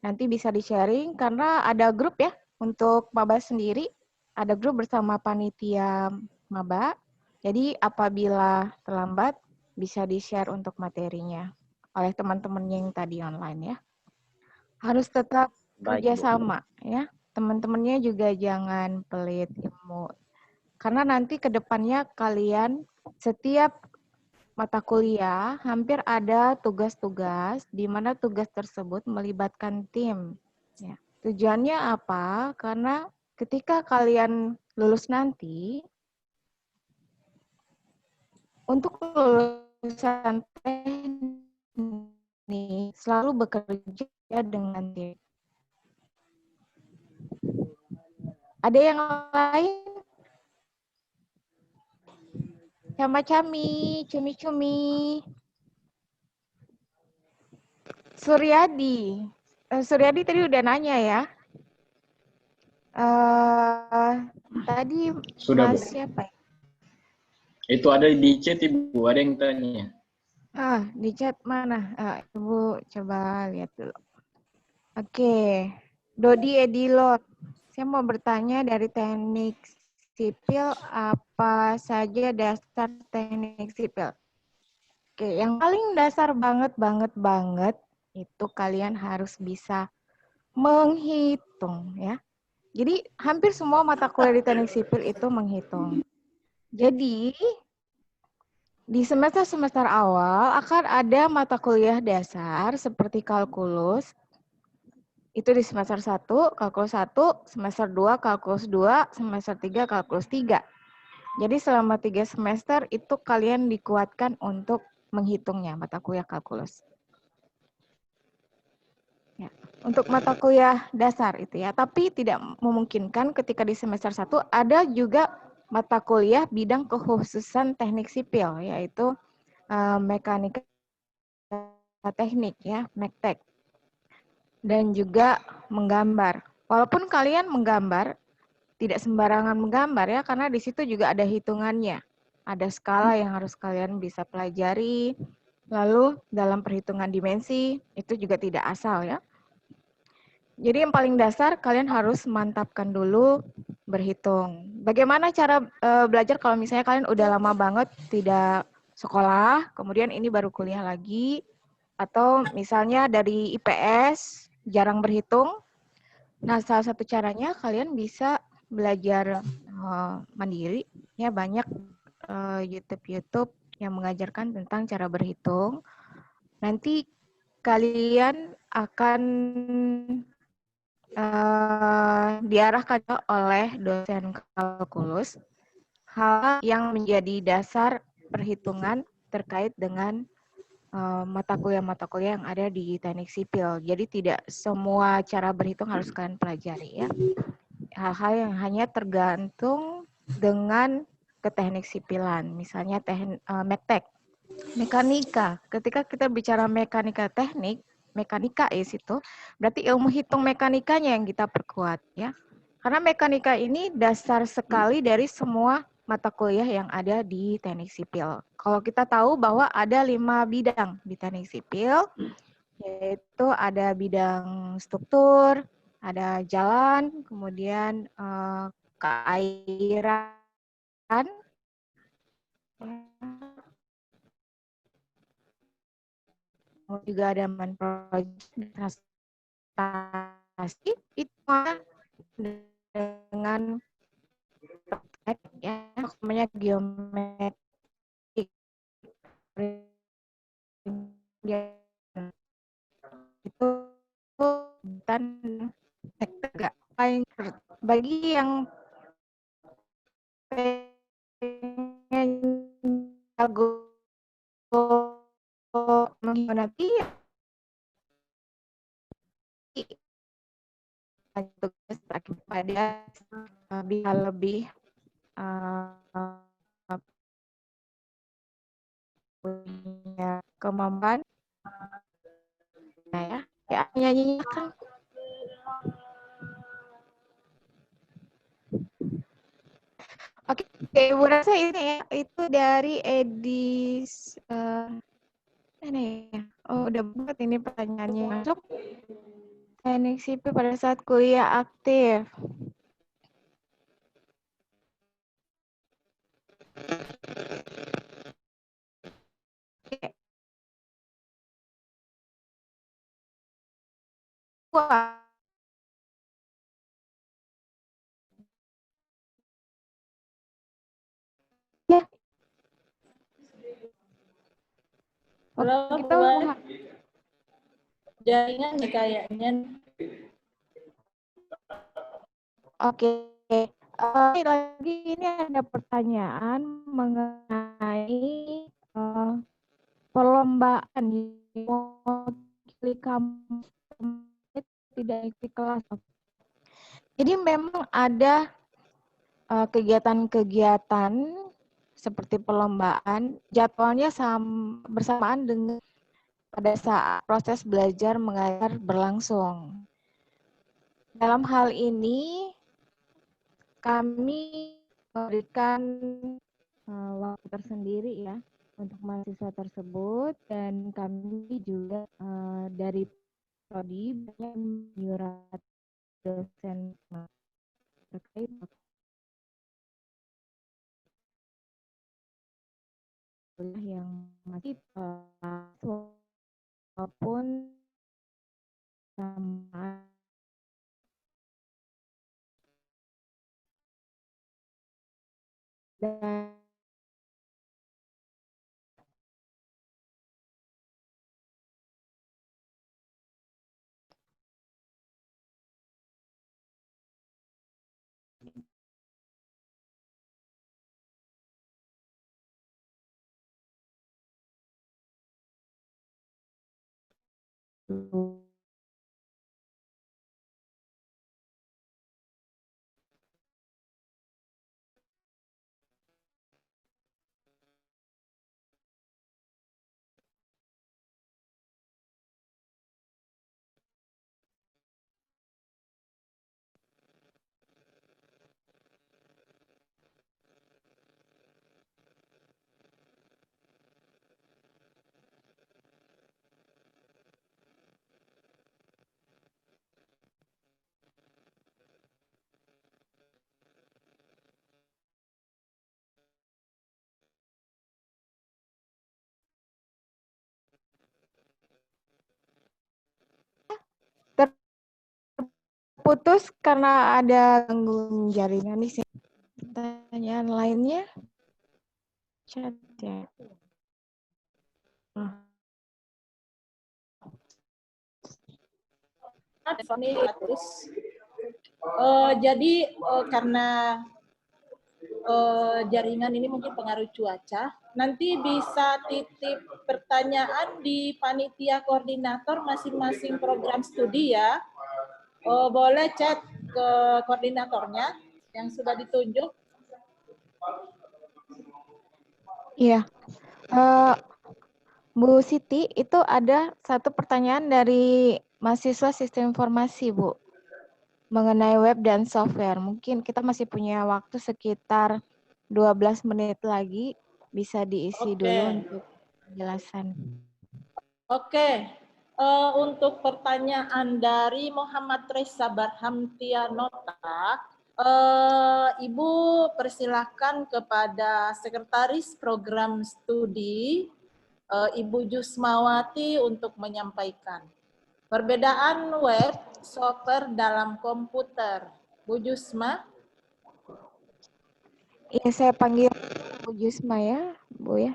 Nanti bisa di-sharing karena ada grup ya untuk maba sendiri. Ada grup bersama panitia maba. Jadi apabila terlambat bisa di-share untuk materinya oleh teman-teman yang tadi online ya. Harus tetap kerjasama ya. Teman-temannya juga jangan pelit ilmu. Karena nanti ke depannya kalian setiap mata kuliah hampir ada tugas-tugas di mana tugas tersebut melibatkan tim. Ya. Tujuannya apa? Karena ketika kalian lulus nanti, untuk lulusan teknik selalu bekerja dengan tim. Ada yang lain? Cama-cami, cumi-cumi. Suryadi. Suryadi tadi udah nanya ya. Tadi Sudah, Mas Bu. siapa ya? Itu ada di chat, Ibu. Ada yang tanya. Di chat mana? Ibu coba lihat dulu. Oke. Dodi Edilot. Saya mau bertanya dari teknik sipil, apa saja dasar teknik sipil? Oke, yang paling dasar banget itu kalian harus bisa menghitung ya. Jadi hampir semua mata kuliah di teknik sipil itu menghitung. Jadi di semester-semester awal akan ada mata kuliah dasar seperti kalkulus. Itu di semester 1, kalkulus 1, semester 2, kalkulus 2, semester 3, kalkulus 3. Jadi selama 3 semester itu kalian dikuatkan untuk menghitungnya mata kuliah kalkulus. Ya, untuk mata kuliah dasar itu ya, tapi tidak memungkinkan ketika di semester 1 ada juga mata kuliah bidang kekhususan teknik sipil, yaitu mekanika teknik ya, mektek. Dan juga menggambar. Walaupun kalian menggambar, tidak sembarangan menggambar ya, karena di situ juga ada hitungannya. Ada skala yang harus kalian bisa pelajari. Lalu dalam perhitungan dimensi, itu juga tidak asal ya. Jadi yang paling dasar kalian harus mantapkan dulu berhitung. Bagaimana cara belajar kalau misalnya kalian udah lama banget tidak sekolah, kemudian ini baru kuliah lagi, atau misalnya dari IPS jarang berhitung. Nah, salah satu caranya kalian bisa belajar mandiri. Ya, banyak YouTube yang mengajarkan tentang cara berhitung. Nanti kalian akan diarahkan oleh dosen kalkulus hal yang menjadi dasar perhitungan terkait dengan mata kuliah yang ada di teknik sipil. Jadi tidak semua cara berhitung harus kalian pelajari ya. Hal-hal yang hanya tergantung dengan ke teknik sipilan. Misalnya mektek, mekanika. Ketika kita bicara mekanika teknik, mekanika itu berarti ilmu hitung mekanikanya yang kita perkuat ya. Karena mekanika ini dasar sekali dari semua mata kuliah yang ada di teknik sipil. Kalau kita tahu bahwa ada 5 bidang di teknik sipil, yaitu ada bidang struktur, ada jalan, kemudian keairan, juga ada project, transportasi, itu dengan ya, namanya geometrik itu dan enggak paling bagi yang pengen jago mengkhianati tugas pada bisa lebih punya kemampuan nah ya nyanyinya kan oke, Ibu rasa ini ya itu dari Edis mana ya? Oh udah banget ini pertanyaannya masuk. Teknik sipil pada saat kuliah aktif. Wah. Ya. Halo, kita buat jaringan nih kayaknya. Oke. Lagi ini ada pertanyaan mengenai perlombaan mewakili kamu tidak ikut kelas. Jadi memang ada kegiatan-kegiatan seperti perlombaan, jadwalnya bersamaan dengan pada saat proses belajar mengajar berlangsung. Dalam hal ini, kami memberikan waktu tersendiri ya untuk mahasiswa tersebut dan kami juga dari prodi banyak menyurat dosen terkait yang masih maupun sama Dan terputus karena ada gangguan jaringan di sini. Pertanyaan lainnya? Chat ya. Sony terus jadi karena jaringan ini mungkin pengaruh cuaca, nanti bisa titip pertanyaan di panitia koordinator masing-masing program studi ya. Boleh chat ke koordinatornya yang sudah ditunjuk. Iya. Bu Siti, itu ada satu pertanyaan dari mahasiswa sistem informasi, Bu. Mengenai web dan software. Mungkin kita masih punya waktu sekitar 12 menit lagi. Bisa diisi dulu untuk penjelasan. Oke. Untuk pertanyaan dari Muhammad Reza Barhamtianota, Ibu persilahkan kepada Sekretaris Program Studi, Ibu Jusmawati untuk menyampaikan. Perbedaan web, software dalam komputer. Bu Jusma. Iya, saya panggil Bu Jusma ya, Bu ya.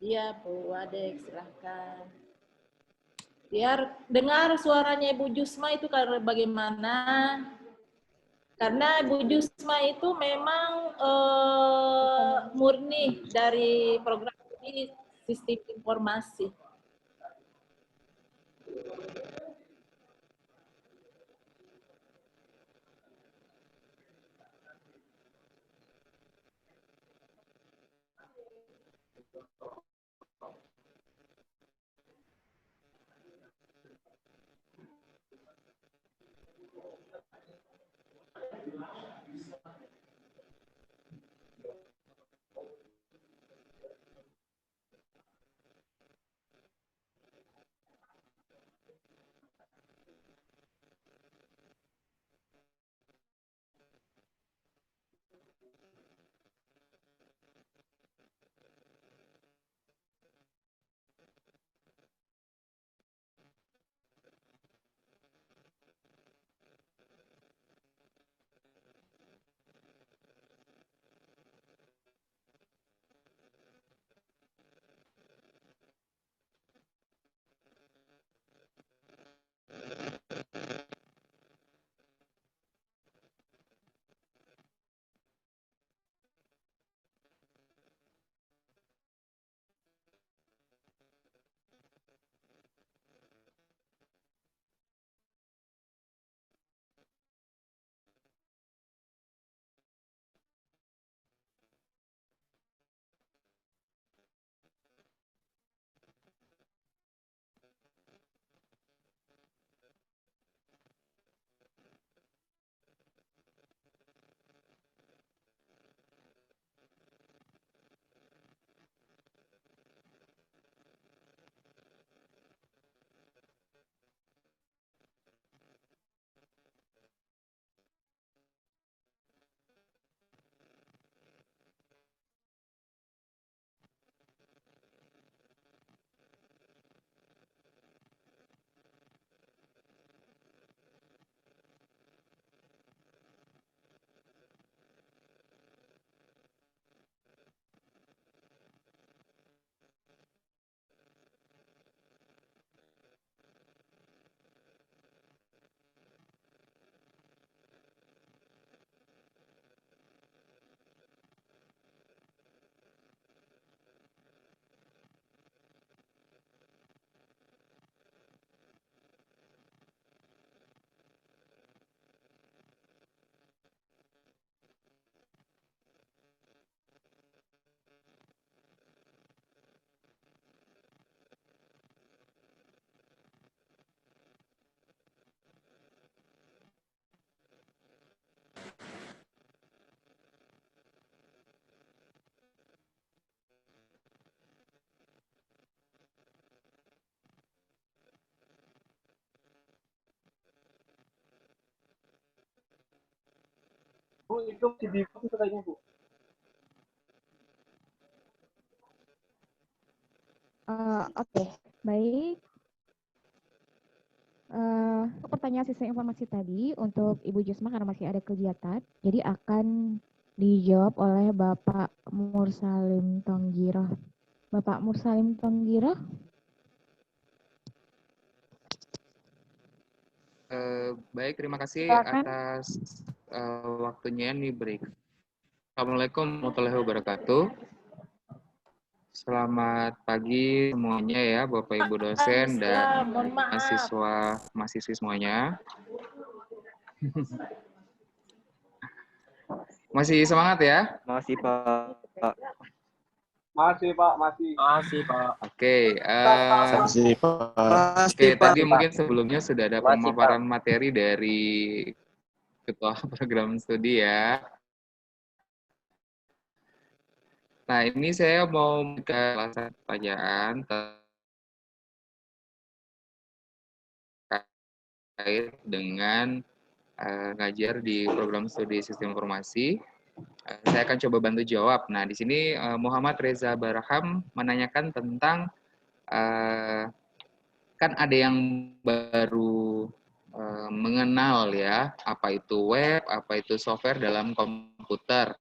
Iya, Bu Wadek, silahkan. Biar dengar suaranya Ibu Jusma itu karena bagaimana. Karena Bu Jusma itu memang murni dari program ini sistem informasi. Bu, itu masih di katanya Bu. Oke, baik. Pertanyaan sistem informasi tadi untuk Ibu Jusma karena masih ada kegiatan, jadi akan dijawab oleh Bapak Mursalim Tonggiro. Bapak Mursalim Tonggiro. Baik, terima kasih Silakan. atas waktunya nih break. Assalamualaikum warahmatullahi wabarakatuh. Selamat pagi semuanya ya, Bapak Ibu dosen dan Mohon maaf. mahasiswi semuanya. Masih semangat ya? Masih Pak. Masih Pak, masih. Masih Pak. Oke. Masih Pak. Oke, tadi mungkin sebelumnya sudah ada Masih, pemaparan materi dari Ketua Program Studi ya. Nah, ini saya mau ke salah satu pertanyaan terkait dengan ngajar di program studi sistem informasi. Saya akan coba bantu jawab. Nah, di sini Muhammad Reza Barham menanyakan tentang kan ada yang baru mengenal ya, apa itu web, apa itu software dalam komputer.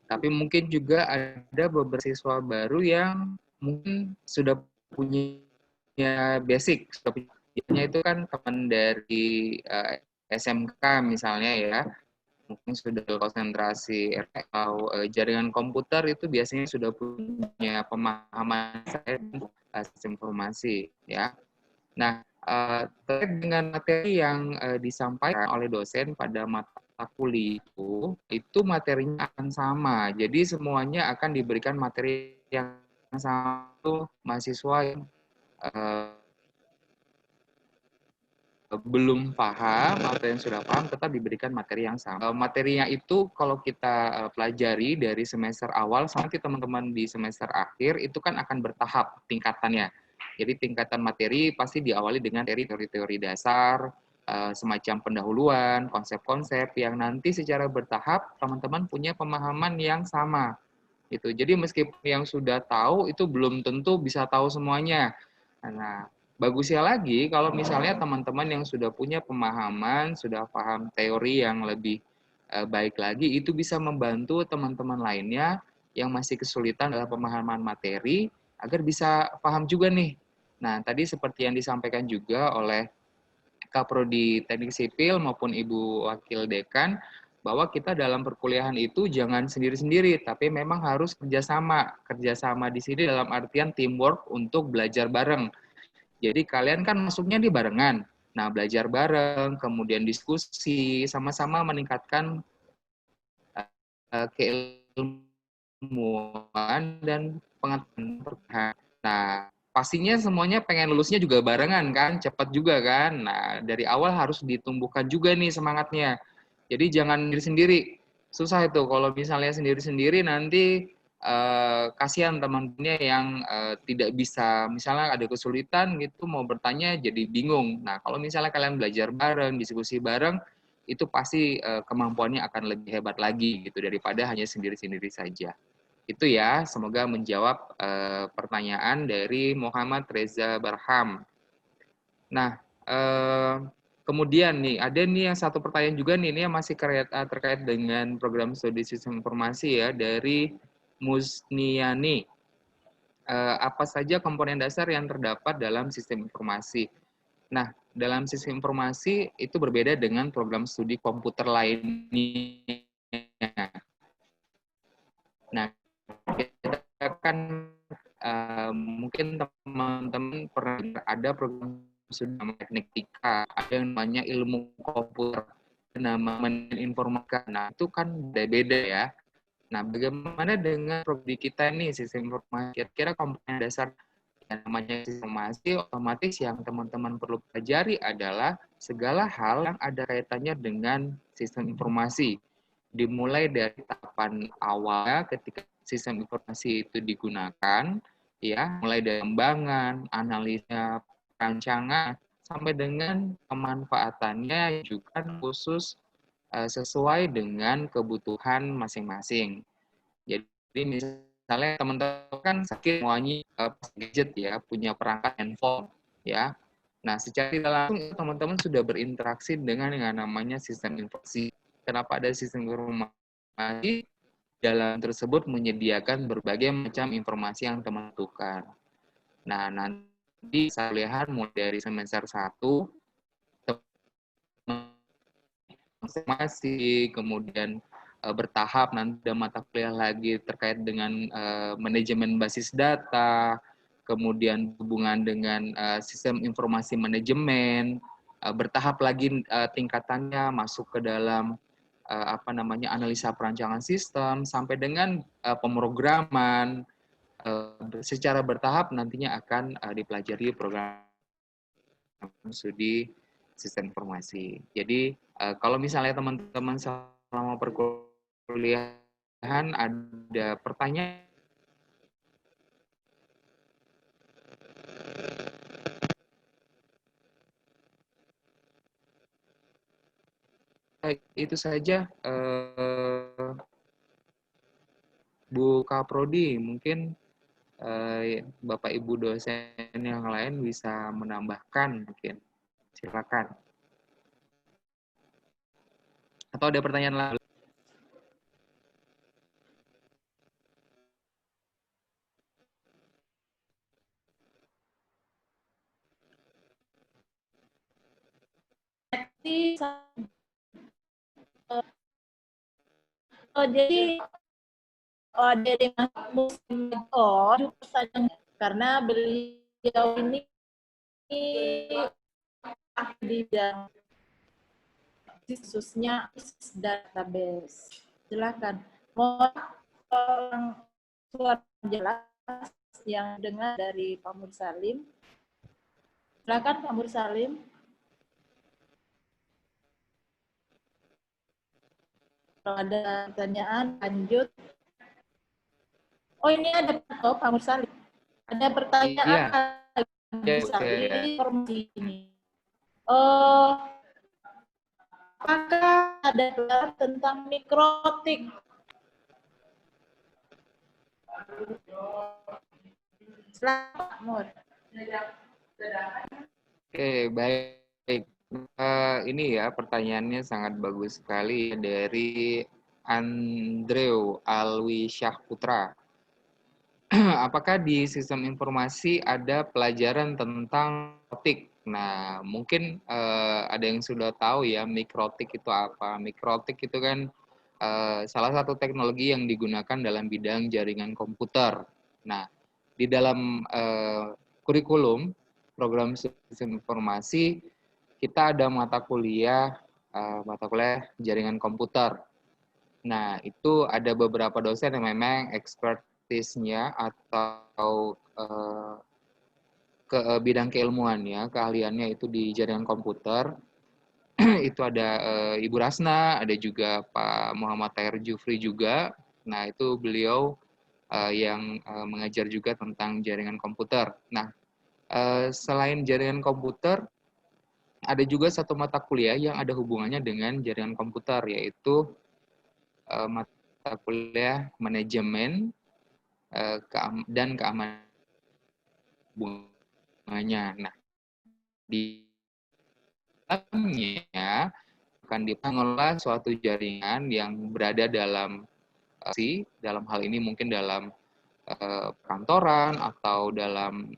Tapi mungkin juga ada beberapa siswa baru yang mungkin sudah punya basic. Punya itu kan teman dari SMK misalnya ya, mungkin sudah konsentrasi atau jaringan komputer itu biasanya sudah punya pemahaman saya sistem informasi ya. Nah, terkait dengan materi yang disampaikan oleh dosen pada mata kuliah itu materinya akan sama. Jadi semuanya akan diberikan materi yang sama mahasiswa yang belum paham atau yang sudah paham tetap diberikan materi yang sama. Materinya itu kalau kita pelajari dari semester awal sampai teman-teman di semester akhir itu kan akan bertahap tingkatannya. Jadi tingkatan materi pasti diawali dengan teori-teori dasar, semacam pendahuluan, konsep-konsep yang nanti secara bertahap teman-teman punya pemahaman yang sama. Gitu. Jadi meskipun yang sudah tahu itu belum tentu bisa tahu semuanya. Nah, bagusnya lagi kalau misalnya teman-teman yang sudah punya pemahaman, sudah paham teori yang lebih baik lagi, itu bisa membantu teman-teman lainnya yang masih kesulitan dalam pemahaman materi agar bisa paham juga nih. Nah, tadi seperti yang disampaikan juga oleh Kaprodi Teknik Sipil maupun Ibu Wakil Dekan, bahwa kita dalam perkuliahan itu jangan sendiri-sendiri, tapi memang harus kerjasama. Kerjasama di sini dalam artian teamwork untuk belajar bareng. Jadi kalian kan masuknya di barengan. Nah, belajar bareng, kemudian diskusi, sama-sama meningkatkan keilmuan dan pengetahuan. Nah, pastinya semuanya pengen lulusnya juga barengan kan, cepat juga kan. Nah, dari awal harus ditumbuhkan juga nih semangatnya. Jadi jangan sendiri-sendiri. Susah itu kalau misalnya sendiri-sendiri nanti kasihan teman-temannya yang tidak bisa, misalnya ada kesulitan gitu mau bertanya jadi bingung. Nah, kalau misalnya kalian belajar bareng, diskusi bareng, itu pasti kemampuannya akan lebih hebat lagi gitu daripada hanya sendiri-sendiri saja. Itu ya, semoga menjawab pertanyaan dari Muhammad Reza Barham. Nah, kemudian nih, ada nih yang satu pertanyaan juga nih, ini yang masih terkait dengan program studi sistem informasi ya, dari Musniani. Apa saja komponen dasar yang terdapat dalam sistem informasi? Nah, dalam sistem informasi itu berbeda dengan program studi komputer lainnya. Nah, kita kan mungkin teman-teman pernah ada program studi teknika, ada yang namanya ilmu komputer, nama informatika. Nah, itu kan beda-beda ya. Nah, bagaimana dengan prodi kita nih, sistem informasi? Kira-kira komponen dasar yang namanya sistem informasi, otomatis yang teman-teman perlu pelajari adalah segala hal yang ada kaitannya dengan sistem informasi. Dimulai dari tahapan awal ketika sistem informasi itu digunakan, ya, mulai dari pengembangan, analisnya, perancangan, sampai dengan pemanfaatannya juga khusus sesuai dengan kebutuhan masing-masing. Jadi misalnya teman-teman kan sakit semuanya gadget ya, punya perangkat handphone ya. Nah, secara tidak langsung teman-teman sudah berinteraksi dengan yang namanya sistem informasi. Kenapa ada sistem informasi? Dalam tersebut menyediakan berbagai macam informasi yang teman butuhkan. Nah, nanti saya lihat mulai dari semester 1 masih kemudian bertahap nanti ada mata kuliah lagi terkait dengan manajemen basis data, kemudian hubungan dengan sistem informasi manajemen, bertahap lagi tingkatannya masuk ke dalam analisa perancangan sistem sampai dengan pemrograman. Secara bertahap nantinya akan dipelajari program studi sistem informasi. Jadi kalau misalnya teman-teman selama perkuliahan ada pertanyaan, itu saja Bu Kaprodi, mungkin Bapak Ibu dosen yang lain bisa menambahkan mungkin. Silakan. Atau ada pertanyaan lain? Jadi dari musim karena beliau ini di bidang khususnya database. Silakan. Mohon suara jelas yang dengar dari Pak Mursalim. Silakan Pak Mursalim. Kalau ada pertanyaan, lanjut. Oh, ini ada Pak Mursalim. Ada pertanyaan Pak Mursalim informasi ini. Apakah ada gelar tentang mikrotik? Selamat. Oke, baik. Ini ya pertanyaannya sangat bagus sekali dari Andrew Alwi Syahputra. Apakah di sistem informasi ada pelajaran tentang mikrotik? Nah, mungkin ada yang sudah tahu ya mikrotik itu apa. Mikrotik itu kan salah satu teknologi yang digunakan dalam bidang jaringan komputer. Nah, di dalam kurikulum program sistem informasi kita ada mata kuliah jaringan komputer. Nah, itu ada beberapa dosen yang memang expertise-nya atau ke bidang keilmuannya, keahliannya itu di jaringan komputer. Itu ada Ibu Rasna, ada juga Pak Muhammad Tahir Jufri juga. Nah, itu beliau yang mengajar juga tentang jaringan komputer. Nah, selain jaringan komputer, ada juga satu mata kuliah yang ada hubungannya dengan jaringan komputer, yaitu mata kuliah manajemen dan keamanan hubungannya. Nah, di dalamnya akan dipengelola suatu jaringan yang berada dalam hal ini mungkin dalam kantoran atau dalam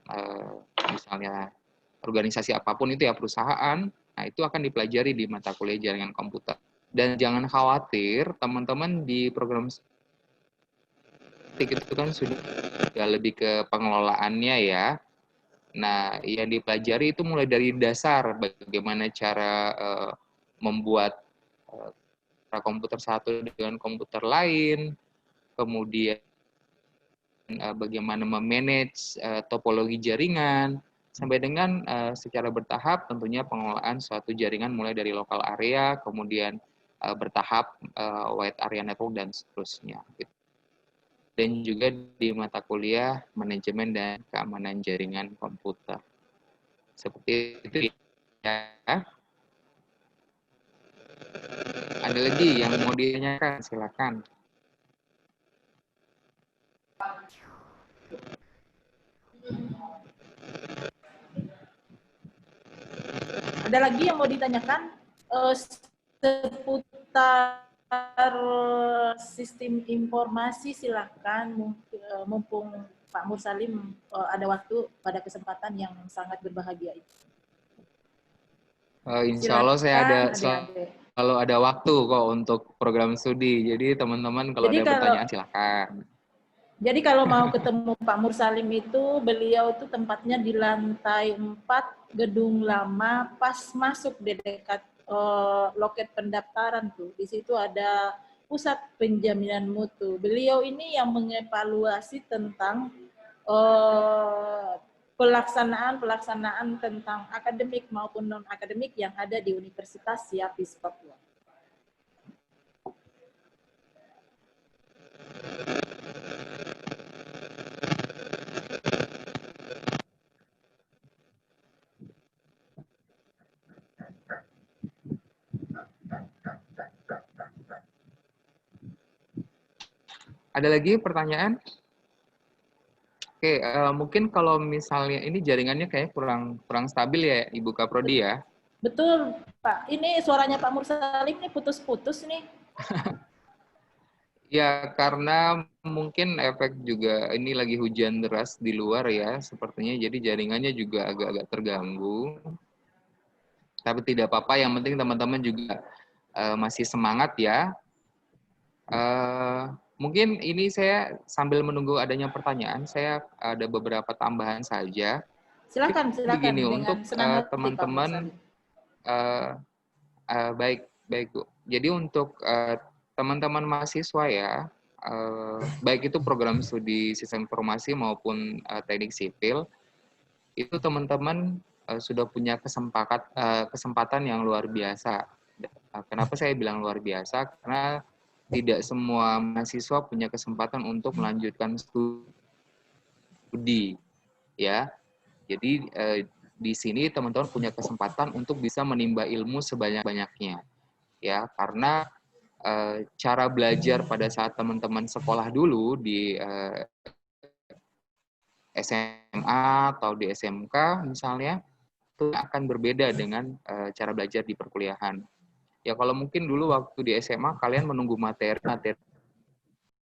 misalnya organisasi apapun itu ya, perusahaan. Nah, itu akan dipelajari di mata kuliah jaringan komputer. Dan jangan khawatir, teman-teman di program itu kan sudah lebih ke pengelolaannya ya. Nah, yang dipelajari itu mulai dari dasar, bagaimana cara membuat komputer satu dengan komputer lain, kemudian bagaimana memanage topologi jaringan, sampai dengan secara bertahap tentunya pengelolaan suatu jaringan mulai dari lokal area, kemudian bertahap wide area network, dan seterusnya. Dan juga di mata kuliah manajemen dan keamanan jaringan komputer. Seperti itu ya. Ada lagi yang mau ditanyakan, silakan. Ada lagi yang mau ditanyakan seputar sistem informasi, silakan. Mumpung Pak Mursalim ada waktu pada kesempatan yang sangat berbahagia itu. Insya Allah saya ada adik-adik. selalu ada waktu kok untuk program studi. Jadi teman-teman kalau ada pertanyaan silakan. Jadi kalau mau ketemu Pak Mursalim itu, beliau itu tempatnya di lantai 4 gedung lama, pas masuk di dekat loket pendaftaran tuh. Di situ ada pusat penjaminan mutu. Beliau ini yang mengevaluasi tentang pelaksanaan tentang akademik maupun non akademik yang ada di Universitas Siapis Papua. Ada lagi pertanyaan? Oke, mungkin kalau misalnya ini jaringannya kayaknya kurang stabil ya, Ibu Kaprodi ya? Betul, Pak. Ini suaranya Pak Mursalim ini putus-putus nih. Ya, karena mungkin efek juga ini lagi hujan deras di luar ya, sepertinya jadi jaringannya juga agak-agak terganggu. Tapi tidak apa-apa, yang penting teman-teman juga masih semangat ya. Mungkin ini saya sambil menunggu adanya pertanyaan, saya ada beberapa tambahan saja. Silakan. Begini, dengan untuk teman-teman, baik Bu. Jadi untuk teman-teman mahasiswa ya, baik itu program studi sistem informasi maupun teknik sipil, itu teman-teman sudah punya kesempatan yang luar biasa. Kenapa saya bilang luar biasa? Karena tidak semua mahasiswa punya kesempatan untuk melanjutkan studi, ya. Jadi di sini teman-teman punya kesempatan untuk bisa menimba ilmu sebanyak-banyaknya, ya. Karena cara belajar pada saat teman-teman sekolah dulu di SMA atau di SMK misalnya, itu akan berbeda dengan cara belajar di perkuliahan. Ya kalau mungkin dulu waktu di SMA kalian menunggu materi